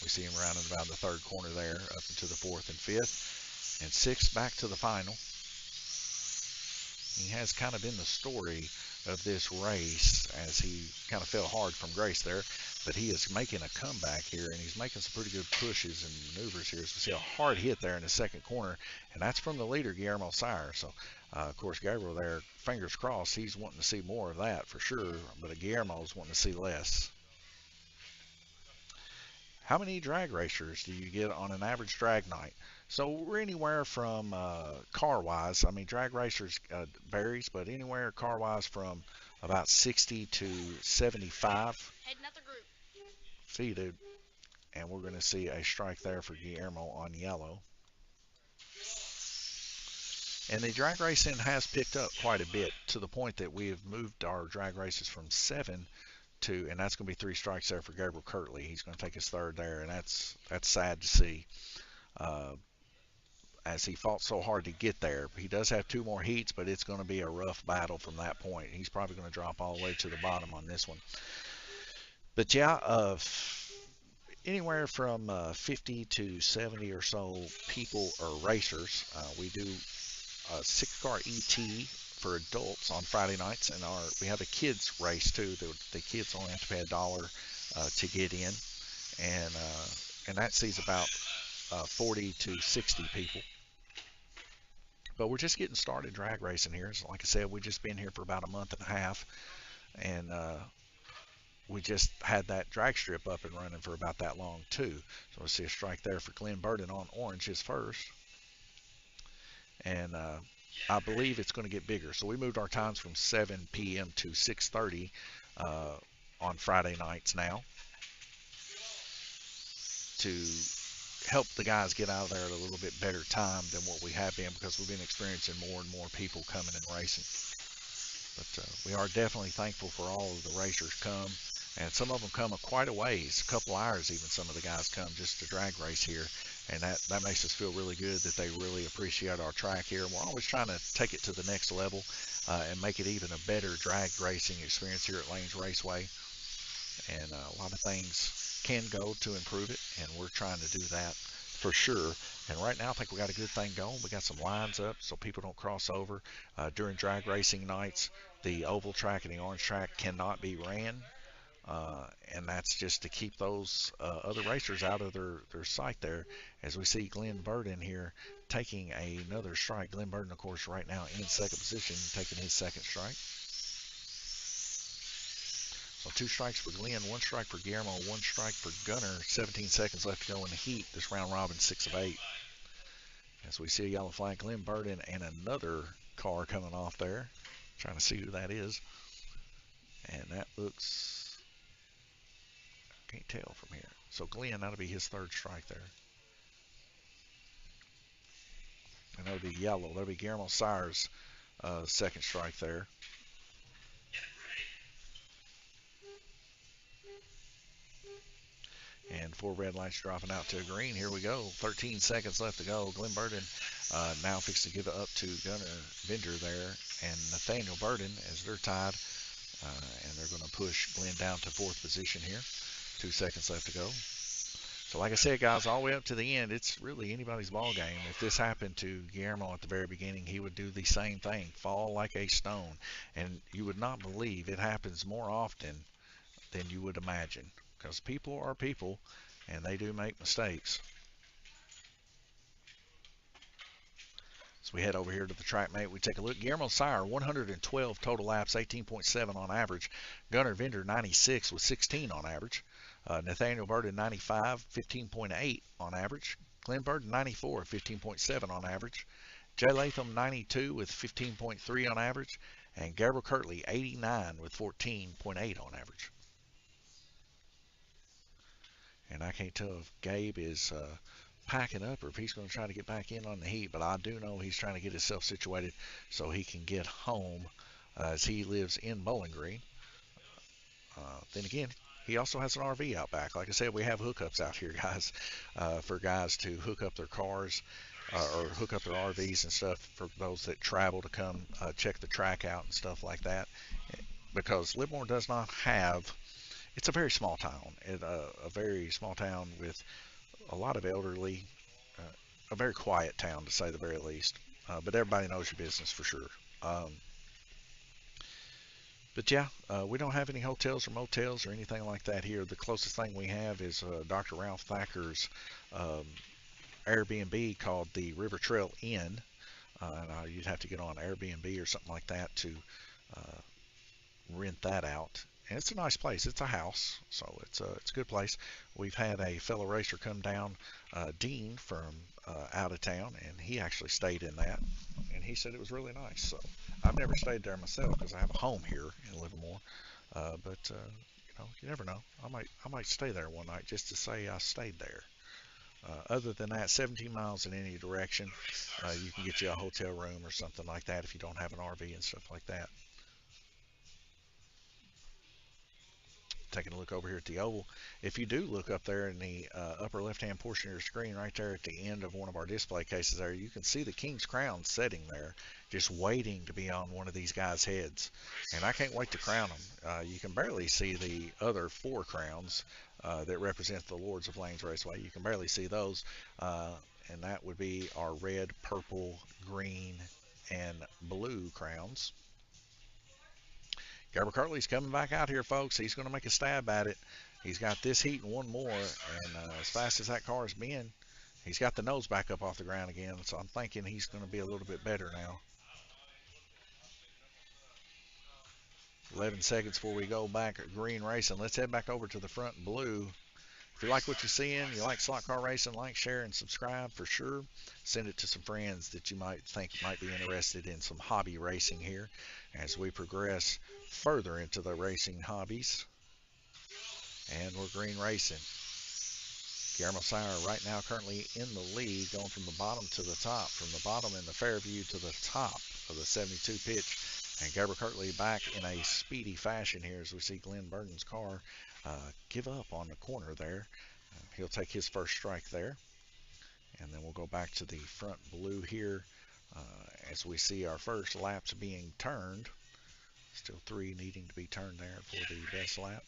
We see him rounding about the third corner there, up into the 4th and 5th, and 6th back to the final. He has kind of been the story of this race, as he kind of fell hard from grace there. but he is making a comeback here, and he's making some pretty good pushes and maneuvers here. So we see a hard hit there in the second corner, and that's from the leader, Guillermo Sire. So, of course, Gabriel there, fingers crossed, he's wanting to see more of that for sure, but Guillermo's wanting to see less. How many drag racers do you get on an average drag night? So we're anywhere from car-wise. I mean, drag racers varies, but anywhere car-wise from about 60 to 75 feet. And we're going to see a strike there for Guillermo on yellow. And the drag racing has picked up quite a bit to the point that we have moved our drag races from 7 to, and that's going to be 3 strikes there for Gabriel Kirtley. He's going to take his third there, and that's sad to see. As he fought so hard to get there. He does have 2 more heats, but it's going to be a rough battle from that point. He's probably going to drop all the way to the bottom on this one. But yeah, anywhere from 50 to 70 or so people or racers. We do a 6-car ET for adults on Friday nights, and we have a kids race too. The kids only have to pay $1 to get in, and that sees about 40 to 60 people. But we're just getting started drag racing here. So like I said, we've just been here for about a month and a half, and we just had that drag strip up and running for about that long too. So we'll see a strike there for Glenn Burden on orange, his first. And I believe it's going to get bigger. So we moved our times from 7 p.m. to 6:30 on Friday nights now to help the guys get out of there at a little bit better time than what we have been, because we've been experiencing more and more people coming and racing. But we are definitely thankful for all of the racers come, and some of them come quite a ways, a couple hours even. Some of the guys come just to drag race here, and that makes us feel really good that they really appreciate our track here. And we're always trying to take it to the next level and make it even a better drag racing experience here at Lanes Raceway. And a lot of things can go to improve it, and we're trying to do that for sure. And right now I think we got a good thing going. We got some lines up so people don't cross over. During drag racing nights, the oval track and the orange track cannot be ran, and that's just to keep those other racers out of their sight there. As we see Glenn Burden here taking another strike. Glenn Burden, of course, right now in second position, taking his second strike. So 2 strikes for Glenn, 1 strike for Guillermo, 1 strike for Gunner. 17 seconds left to go in the heat. This round robin, 6 of 8. As we see a yellow flag, Glenn Burden and another car coming off there. Trying to see who that is. And that looks, can't tell from here. So Glenn, that'll be his 3rd strike there. And that'll be yellow. That'll be Guillermo Sire's 2nd strike there. And 4 red lights dropping out to green. Here we go. 13 seconds left to go. Glenn Burden now fixing to give it up to Gunnar Bender there. And Nathaniel Burden as they're tied. And they're going to push Glenn down to 4th position here. 2 seconds left to go. So like I said, guys, all the way up to the end, it's really anybody's ball game. If this happened to Guillermo at the very beginning, he would do the same thing, fall like a stone. And you would not believe it happens more often than you would imagine. Because people are people, and they do make mistakes. So we head over here to the track mate. We take a look. Guillermo Sire, 112 total laps, 18.7 on average. Gunnar Vender, 96 with 16 on average. Nathaniel Burden, 95, 15.8 on average. Glenn Burden, 94, 15.7 on average. Jay Latham, 92 with 15.3 on average. And Gabriel Kirtley, 89 with 14.8 on average. And I can't tell if Gabe is packing up or if he's going to try to get back in on the heat, but I do know he's trying to get himself situated so he can get home as he lives in Bowling Green. Then again, he also has an RV out back. Like I said, we have hookups out here, guys, for guys to hook up their cars or hook up their RVs and stuff for those that travel to come check the track out and stuff like that. Because Livermore does not have, it's a very small town, a very small town with a lot of elderly, a very quiet town to say the very least. But everybody knows your business for sure. But yeah, we don't have any hotels or motels or anything like that here. The closest thing we have is Dr. Ralph Thacker's um, Airbnb called the River Trail Inn. And you'd have to get on Airbnb or something like that to uh, rent that out. And it's a nice place. It's a house, so it's a good place. We've had a fellow racer come down, Dean from out of town, and he actually stayed in that, and he said it was really nice. So I've never stayed there myself because I have a home here in Livermore, but you never know. I might stay there one night just to say I stayed there. Other than that, 17 miles in any direction, you can get you a hotel room or something like that if you don't have an RV and stuff like that. Taking a look over here at the oval. If you do look up there in the upper left-hand portion of your screen, right there at the end of one of our display cases there, you can see the King's Crown sitting there, just waiting to be on one of these guys' heads. And I can't wait to crown them. You can barely see the other four crowns that represent the Lords of Lanes Raceway. You can barely see those. And that would be our red, purple, green, and blue crowns. Garber Cartley's coming back out here, folks. He's going to make a stab at it. He's got this heat and one more, and as fast as that car's been, he's got the nose back up off the ground again, so I'm thinking he's going to be a little bit better now. 11 seconds before we go back at green racing. Let's head back over to the front blue. If you like what you're seeing, you like slot car racing, like, share, and subscribe for sure. Send it to some friends that you might think might be interested in some hobby racing here as we progress further into the racing hobbies. And we're green racing. Guillermo Sire right now currently in the lead, going from the bottom to the top, from the bottom in the Fairview to the top of the 72 pitch. And Garber Kirtley back in a speedy fashion here as we see Glenn Burton's car give up on the corner there. He'll take his first strike there. And then we'll go back to the front blue here as we see our first laps being turned. Still 3 needing to be turned there for the best lap.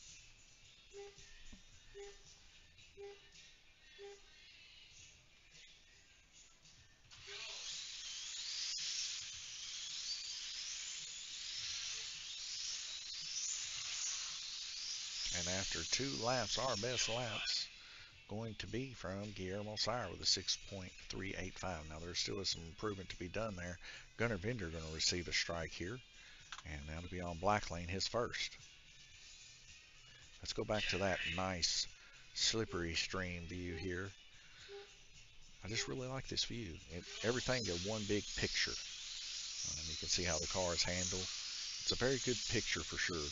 And after 2 laps, our best laps going to be from Guillermo Sire with a 6.385. Now there still is some improvement to be done there. Gunnar Vinder going to receive a strike here. And that'll be on Black Lane, his first. Let's go back to that nice slippery stream view here. I just really like this view. Everything in one big picture. You can see how the car is handled. It's a very good picture for sure.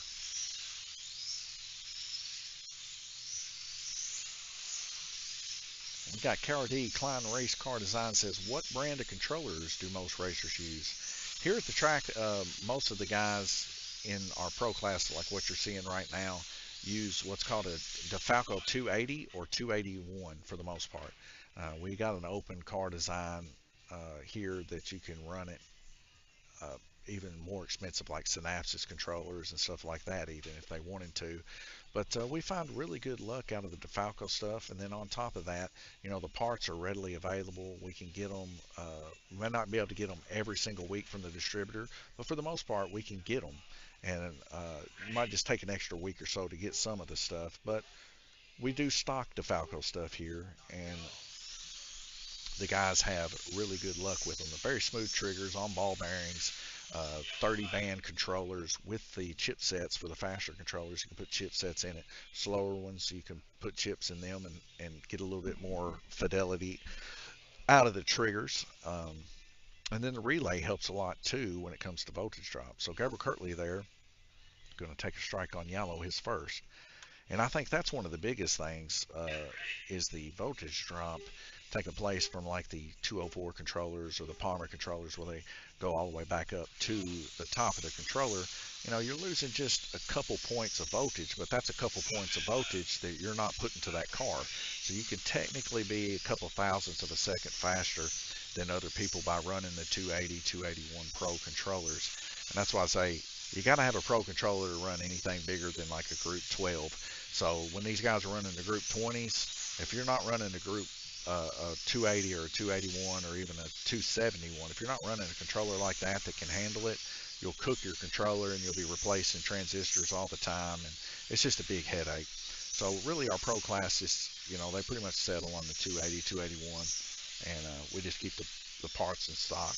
We got Carol D. Klein Race Car Design says, what brand of controllers do most racers use? Here at the track, most of the guys in our pro class, like what you're seeing right now, use what's called a DeFalco 280 or 281 for the most part. We got an open car design here that you can run it even more expensive, like Synapsis controllers and stuff like that, even if they wanted to. But we find really good luck out of the DeFalco stuff, and then on top of that, the parts are readily available. We can get them. We may not be able to get them every single week from the distributor, but for the most part, we can get them. And it might just take an extra week or so to get some of the stuff, but we do stock DeFalco stuff here, and the guys have really good luck with them. They're very smooth triggers on ball bearings, 30 band controllers with the chipsets for the faster controllers. You can put chipsets in it. Slower ones, you can put chips in them and get a little bit more fidelity out of the triggers. And then the relay helps a lot too when it comes to voltage drop. So Garber Kirtley there, going to take a strike on yellow, his first. And I think that's one of the biggest things is the voltage drop taking place from like the 204 controllers or the Palmer controllers where they go all the way back up to the top of the controller. You're losing just a couple points of voltage, but that's a couple points of voltage that you're not putting to that car. So you can technically be a couple thousandths of a second faster than other people by running the 280, 281 Pro controllers. And that's why I say you got to have a Pro controller to run anything bigger than like a Group 12. So when these guys are running the Group 20s, if you're not running the Group a 280 or a 281 or even a 271, if you're not running a controller like that can handle it, you'll cook your controller and you'll be replacing transistors all the time, and it's just a big headache. So really, our pro class is, they pretty much settle on the 280, 281, and we just keep the parts in stock,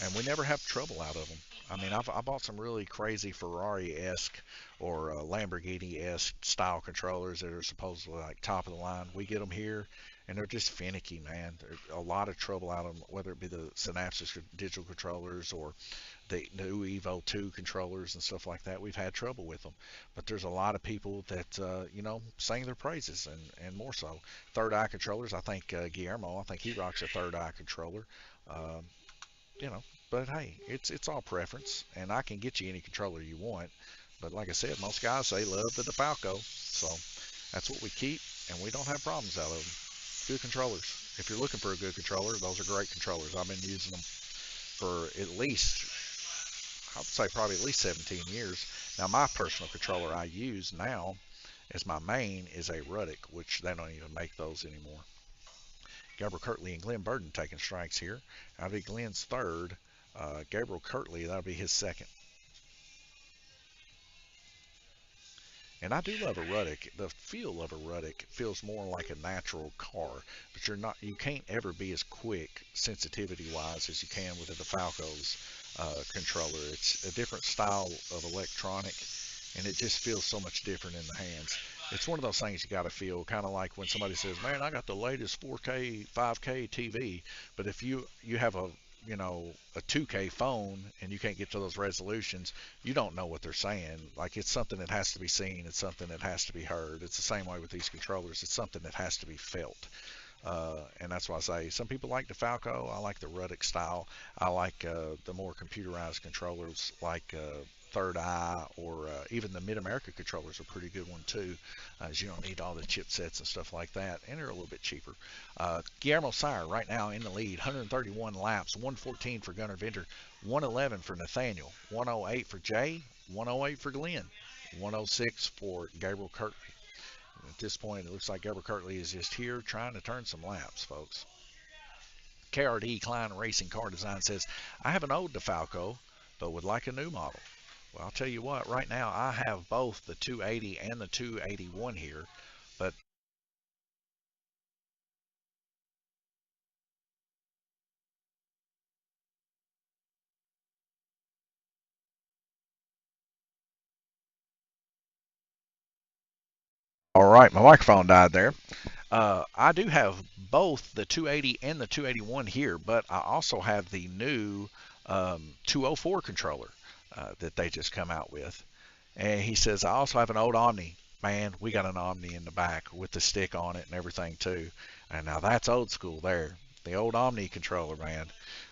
and we never have trouble out of them. I mean, I bought some really crazy Ferrari-esque or Lamborghini-esque style controllers that are supposedly like top of the line. We get them here, and they're just finicky, man. There's a lot of trouble out of them, whether it be the Synapsis digital controllers or the new Evo 2 controllers and stuff like that. We've had trouble with them, but there's a lot of people that sing their praises, and more so. Third Eye controllers. I think Guillermo. I think he rocks a Third Eye controller. Um, you know, but hey, it's all preference, and I can get you any controller you want. But like I said, most guys say love the DeFalco, so that's what we keep, and we don't have problems out of them. Good controllers. If you're looking for a good controller, those are great controllers. I've been using them for at least, I would say probably at least 17 years. Now, my personal controller I use now as my main is a Ruddick, which they don't even make those anymore. Gabriel Kirtley and Glenn Burden taking strikes here. That'll be Glenn's third. Gabriel Kirtley, that'll be his second. And I do love a Ruddick. The feel of a Ruddick feels more like a natural car, but you can't ever be as quick sensitivity-wise as you can with the DeFalco's controller. It's a different style of electronic, and it just feels so much different in the hands. It's one of those things you got to feel, kind of like when somebody says, "Man, I got the latest 4K, 5K TV," but if you have a 2K phone and you can't get to those resolutions, you don't know what they're saying. Like, it's something that has to be seen. It's something that has to be heard. It's the same way with these controllers. It's something that has to be felt. And that's why I say some people like the Falco. I like the Ruddick style. I like the more computerized controllers like Third Eye, or even the Mid America controllers are a pretty good one too, as you don't need all the chipsets and stuff like that, and they're a little bit cheaper. Guillermo Sire right now in the lead, 131 laps, 114 for Gunnar Venter, 111 for Nathaniel, 108 for Jay, 108 for Glenn, 106 for Gabriel Kirtley. At this point, it looks like Gabriel Kirtley is just here trying to turn some laps, folks. KRD Klein Racing Car Design says, I have an old DeFalco, but would like a new model. Well, I'll tell you what, right now I have both the 280 and the 281 here, but all right, my microphone died there. I do have both the 280 and the 281 here, but I also have the new 204 controller that they just come out with. And he says, I also have an old Omni. Man, we got an Omni in the back with the stick on it and everything too. And now that's old school there. The old Omni controller, man.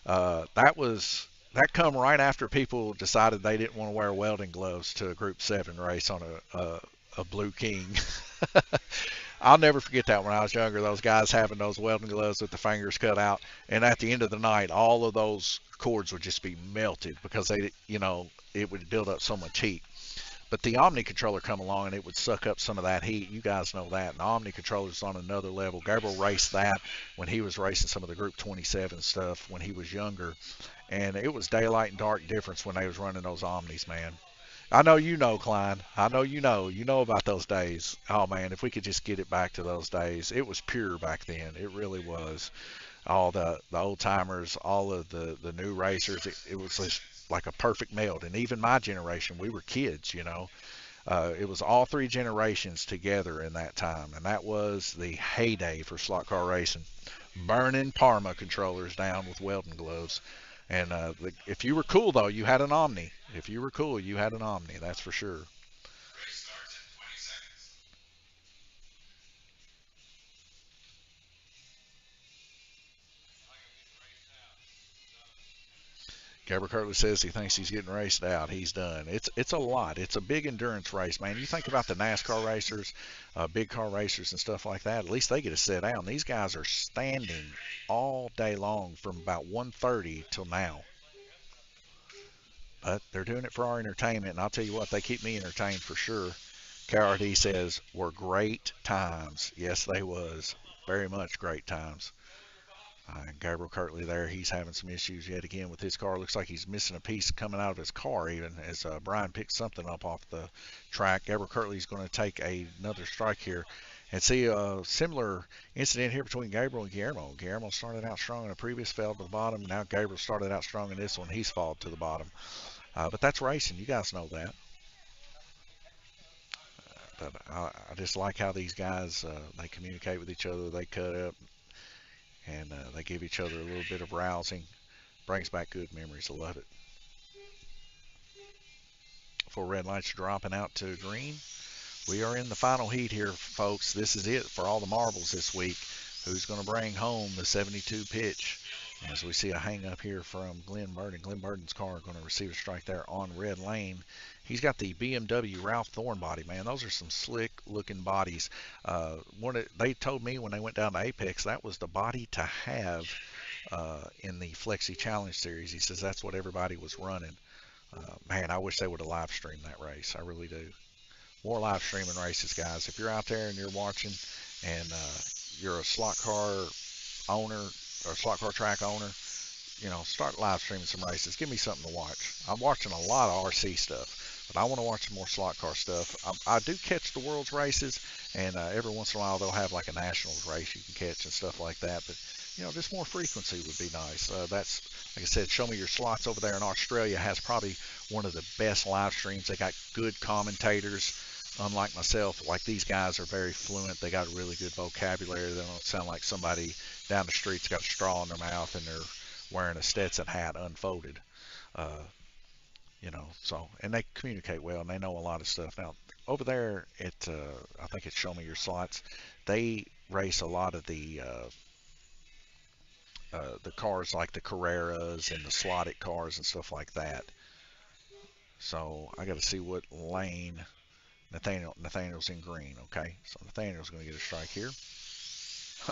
That come right after people decided they didn't want to wear welding gloves to a Group 7 race on a Blue King. I'll never forget that when I was younger, those guys having those welding gloves with the fingers cut out. And at the end of the night, all of those cords would just be melted because it would build up so much heat. But the Omni controller come along and it would suck up some of that heat. You guys know that. And the Omni controller is on another level. Gabriel raced that when he was racing some of the Group 27 stuff when he was younger. And it was daylight and dark difference when they was running those Omnis, man. I know you know, Klein. I know you know. You know about those days. Oh, man, if we could just get it back to those days. It was pure back then. It really was. All the old timers, all of the new racers, it was just like a perfect meld. And even my generation, we were kids. It was all three generations together in that time, and that was the heyday for slot car racing. Burning Parma controllers down with welding gloves. And if you were cool, though, you had an Omni. If you were cool, you had an Omni, that's for sure. Gabriel Kirtley says he thinks he's getting raced out. He's done. It's a lot. It's a big endurance race, man. You think about the NASCAR racers, big car racers, and stuff like that. At least they get to sit down. These guys are standing all day long from about 1:30 till now. But they're doing it for our entertainment, and I'll tell you what, they keep me entertained for sure. KRD says were great times. Yes, they was very much great times. Gabriel Kirtley there, he's having some issues yet again with his car. Looks like he's missing a piece coming out of his car even as Brian picks something up off the track. Gabriel Kirtley's going to take another strike here. And see a similar incident here between Gabriel and Guillermo. Guillermo started out strong in a previous, fell to the bottom. Now Gabriel started out strong in this one. He's fallen to the bottom. But that's racing. You guys know that. But I just like how these guys, they communicate with each other. They cut up and they give each other a little bit of rousing. Brings back good memories. I love it. Four red lights are dropping out to green. We are in the final heat here, folks. This is it for all the marbles this week. Who's going to bring home the 72 pitch? As we see a hang up here from Glenn Burden. Glenn Burden's car going to receive a strike there on red lane. He's got the BMW Ralph Thorne body, man. Those are some slick looking bodies. They told me when they went down to Apex that was the body to have in the Flexi Challenge Series. He says that's what everybody was running. Man, I wish they would have live streamed that race. I really do. More live streaming races, guys. If you're out there and you're watching and you're a slot car owner or slot car track owner, start live streaming some races. Give me something to watch. I'm watching a lot of RC stuff, but I want to watch some more slot car stuff. I do catch the world's races, and every once in a while they'll have like a nationals race you can catch and stuff like that. But just more frequency would be nice. That's like I said, Show Me Your Slots over there in Australia has probably one of the best live streams. They got good commentators. Unlike myself, like these guys are very fluent. They got a really good vocabulary. They don't sound like somebody down the street's got a straw in their mouth and they're wearing a Stetson hat unfolded. Uh, so, and they communicate well and they know a lot of stuff. Now, over there at, I think it's Show Me Your Slots, they race a lot of the cars like the Carreras and the slotted cars and stuff like that. So I got to see what lane Nathaniel's in green. Okay, so Nathaniel's going to get a strike here.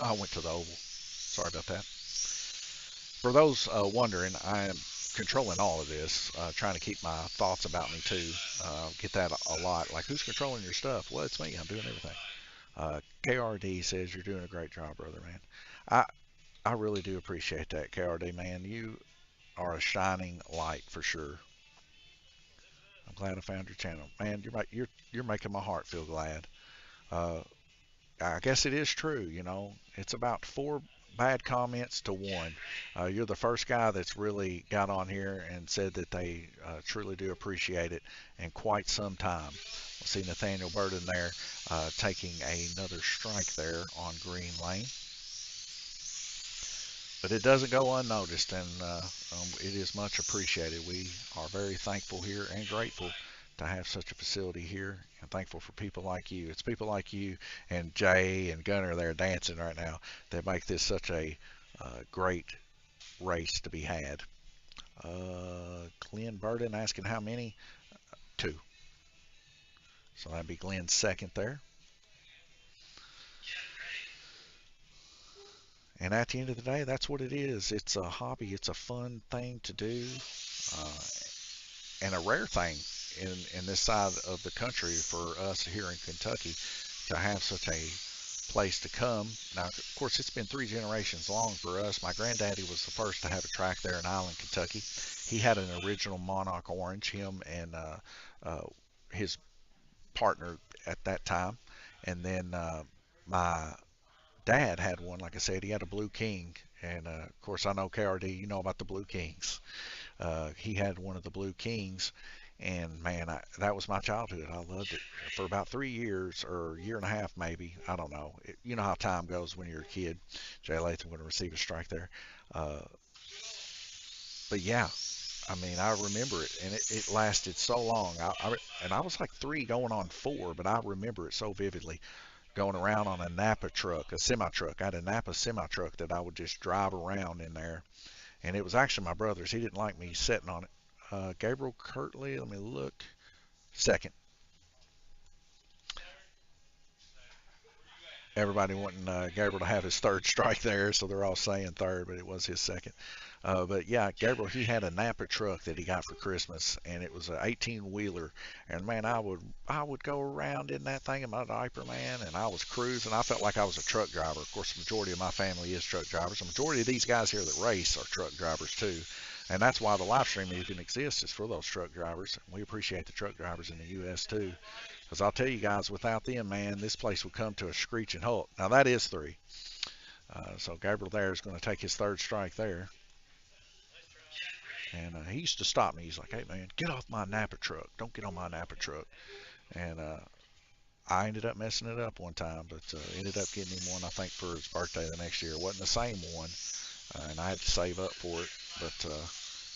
I went to the oval. Sorry about that. For those wondering, I am controlling all of this, trying to keep my thoughts about me too. Get that a lot. Like, who's controlling your stuff? Well, it's me. I'm doing everything. KRD says you're doing a great job, brother, man. I I really do appreciate that, KRD, man. You are a shining light for sure. I'm glad I found your channel, man. You're making my heart feel glad. Uh, I guess it is true. It's about four bad comments to one. You're the first guy that's really got on here and said that they truly do appreciate it, and quite some time. We'll see Nathaniel Burden there taking another strike there on green lane. But it doesn't go unnoticed, and it is much appreciated. We are very thankful here and grateful to have such a facility here, and thankful for people like you. It's people like you and Jay and Gunner there dancing right now that make this such a great race to be had. Glenn Burden asking how many? Two. So that'd be Glenn's second there. And at the end of the day, that's what it is. It's a hobby. It's a fun thing to do, uh, and a rare thing in this side of the country for us here in Kentucky to have such a place to come. Now, of course, it's been 3 generations long for us. My granddaddy was the first to have a track there in Island, Kentucky. He had an original Monarch Orange, him and his partner at that time. And then my dad had one, like I said, he had a Blue King. And of course, I know KRD, you know about the Blue Kings. He had one of the Blue Kings, and man, that was my childhood. I loved it for about 3 years or a year and a half, maybe. I don't know. You know how time goes when you're a kid. Jay Latham going to receive a strike there. Uh, but yeah, I mean, I remember it, and it lasted so long. And I was like 3 going on 4, but I remember it so vividly going around on a Napa truck, a semi truck. I had a Napa semi truck that I would just drive around in there, and it was actually my brother's. He didn't like me sitting on it. Gabriel Kirtley, let me look. Second. Everybody wanting Gabriel to have his third strike there, so they're all saying third, but it was his second. But yeah, Gabriel, he had a Napa truck that he got for Christmas, and it was an 18-wheeler. And man, I would go around in that thing in my diaper, man, and I was cruising. I felt like I was a truck driver. Of course, the majority of my family is truck drivers. The majority of these guys here that race are truck drivers too. And that's why the live stream even exists, is for those truck drivers. We appreciate the truck drivers in the U.S. too. Because I'll tell you guys, without them, man, this place would come to a screeching halt. Now, that is 3. So Gabriel there is going to take his 3rd strike there. And he used to stop me. He's like, hey, man, get off my Napa truck. Don't get on my Napa truck. And I ended up messing it up one time, but ended up getting him one, I think, for his birthday the next year. It wasn't the same one, and I had to save up for it, but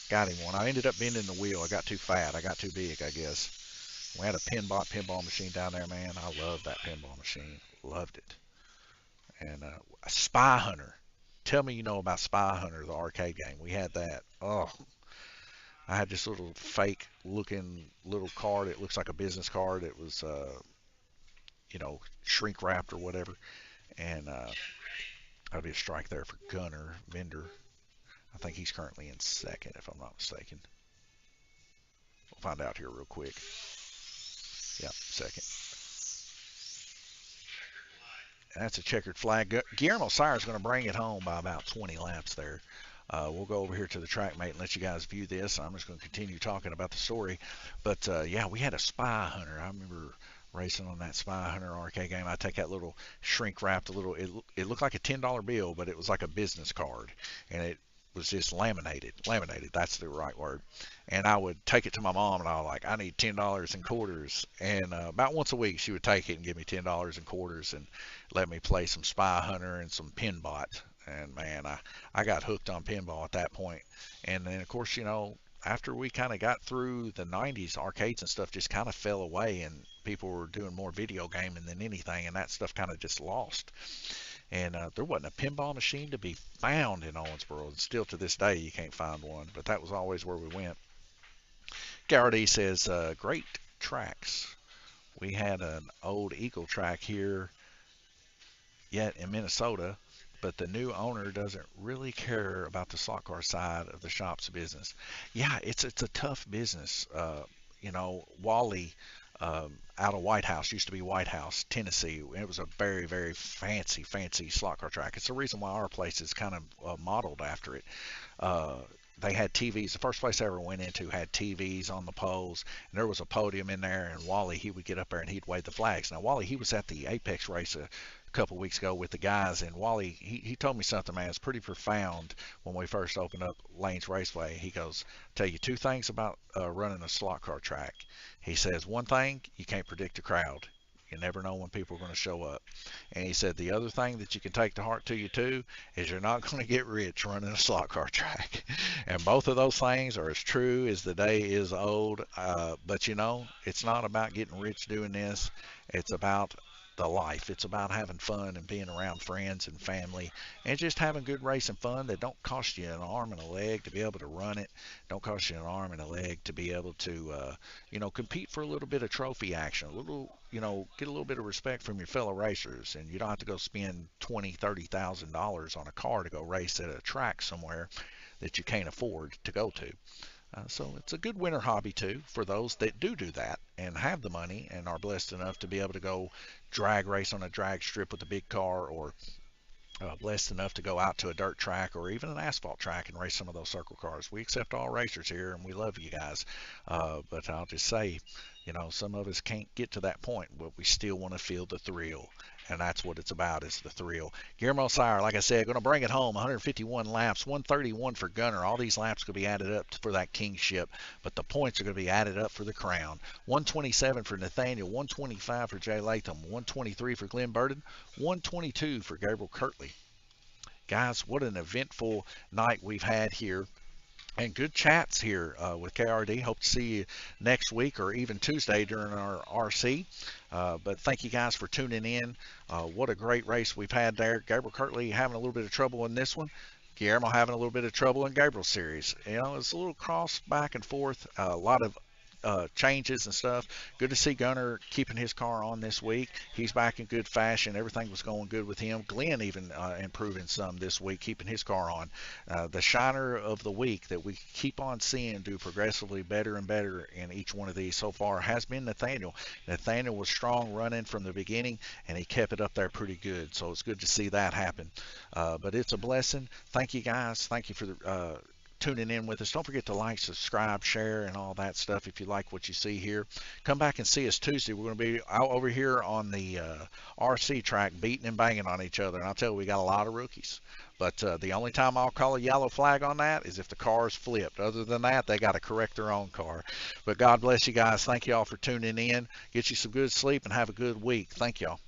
got him one. I ended up bending the wheel. I got too fat. I got too big, I guess. We had a pinball machine down there, man. I loved that pinball machine. Loved it. And Spy Hunter. Tell me you know about Spy Hunter, the arcade game. We had that. Oh, I had this little fake looking little card. It looks like a business card. It was, shrink wrapped or whatever. And that'd be a strike there for Gunner Vendor. I think he's currently in 2nd, if I'm not mistaken. We'll find out here real quick. Yep, 2nd. That's a checkered flag. Guillermo Sire is going to bring it home by about 20 laps there. We'll go over here to the track mate and let you guys view this. I'm just going to continue talking about the story. But yeah, we had a Spy Hunter. I remember racing on that Spy Hunter arcade game. I take that little shrink wrapped, it looked like a $10 bill, but it was like a business card, and it was just laminated. That's the right word. And I would take it to my mom, and I was like, I need $10 in quarters. And about once a week, she would take it and give me $10 in quarters and let me play some Spy Hunter and some Pinbot. And man, I got hooked on pinball at that point. And then, of course, after we kind of got through the 90s, arcades and stuff just kind of fell away, and people were doing more video gaming than anything, and that stuff kind of just lost. And there wasn't a pinball machine to be found in Owensboro. And still to this day, you can't find one, but that was always where we went. Garrity says, great tracks. We had an old Eagle track here yet in Minnesota, but the new owner doesn't really care about the slot car side of the shop's business. Yeah, it's a tough business. Wally out of White House, used to be White House, Tennessee. It was a very, very fancy slot car track. It's the reason why our place is kind of modeled after it. They had TVs. The first place I ever went into had TVs on the poles, and there was a podium in there, and Wally, he would get up there and he'd wave the flags. Now, Wally, he was at the Apex race a couple weeks ago with the guys, and Wally, he told me something, man, it's pretty profound. When we first opened up Lane's Raceway, he goes, tell you 2 things about running a slot car track. He says, one thing, you can't predict the crowd. You never know when people are going to show up. And he said the other thing that you can take to heart to you too is you're not going to get rich running a slot car track. And both of those things are as true as the day is old. But it's not about getting rich doing this. It's about the life. It's about having fun and being around friends and family and just having good racing fun that don't cost you an arm and a leg to be able to run it. Don't cost you an arm and a leg to be able to, compete for a little bit of trophy action, get a little bit of respect from your fellow racers, and you don't have to go spend $20,000-$30,000 on a car to go race at a track somewhere that you can't afford to go to. So it's a good winter hobby too for those that do that and have the money and are blessed enough to be able to go drag race on a drag strip with a big car, or blessed enough to go out to a dirt track or even an asphalt track and race some of those circle cars. We accept all racers here, and we love you guys. But I'll just say, some of us can't get to that point, but we still want to feel the thrill. And that's what it's about, is the thrill. Guillermo Sire, like I said, going to bring it home. 151 laps, 131 for Gunner. All these laps could be added up for that kingship, but the points are going to be added up for the crown. 127 for Nathaniel, 125 for Jay Latham, 123 for Glenn Burden, 122 for Gabriel Kirtley. Guys, what an eventful night we've had here. And good chats here with KRD. Hope to see you next week or even Tuesday during our RC. But thank you guys for tuning in. What a great race we've had there. Gabriel Kirtley having a little bit of trouble in this one. Guillermo having a little bit of trouble in Gabriel's series. It's a little cross back and forth. A lot of changes and stuff. Good to see Gunner keeping his car on this week. He's back in good fashion. Everything was going good with him. Glenn even improving some this week, keeping his car on. The shiner of the week that we keep on seeing do progressively better and better in each one of these so far has been Nathaniel. Nathaniel was strong running from the beginning, and he kept it up there pretty good. So it's good to see that happen. But it's a blessing. Thank you guys. Thank you for the tuning in with us. Don't forget to like, subscribe, share, and all that stuff if you like what you see here. Come back and see us Tuesday. We're going to be out over here on the RC track beating and banging on each other. And I'll tell you, we got a lot of rookies. But the only time I'll call a yellow flag on that is if the car's flipped. Other than that, they got to correct their own car. But God bless you guys. Thank you all for tuning in. Get you some good sleep and have a good week. Thank y'all.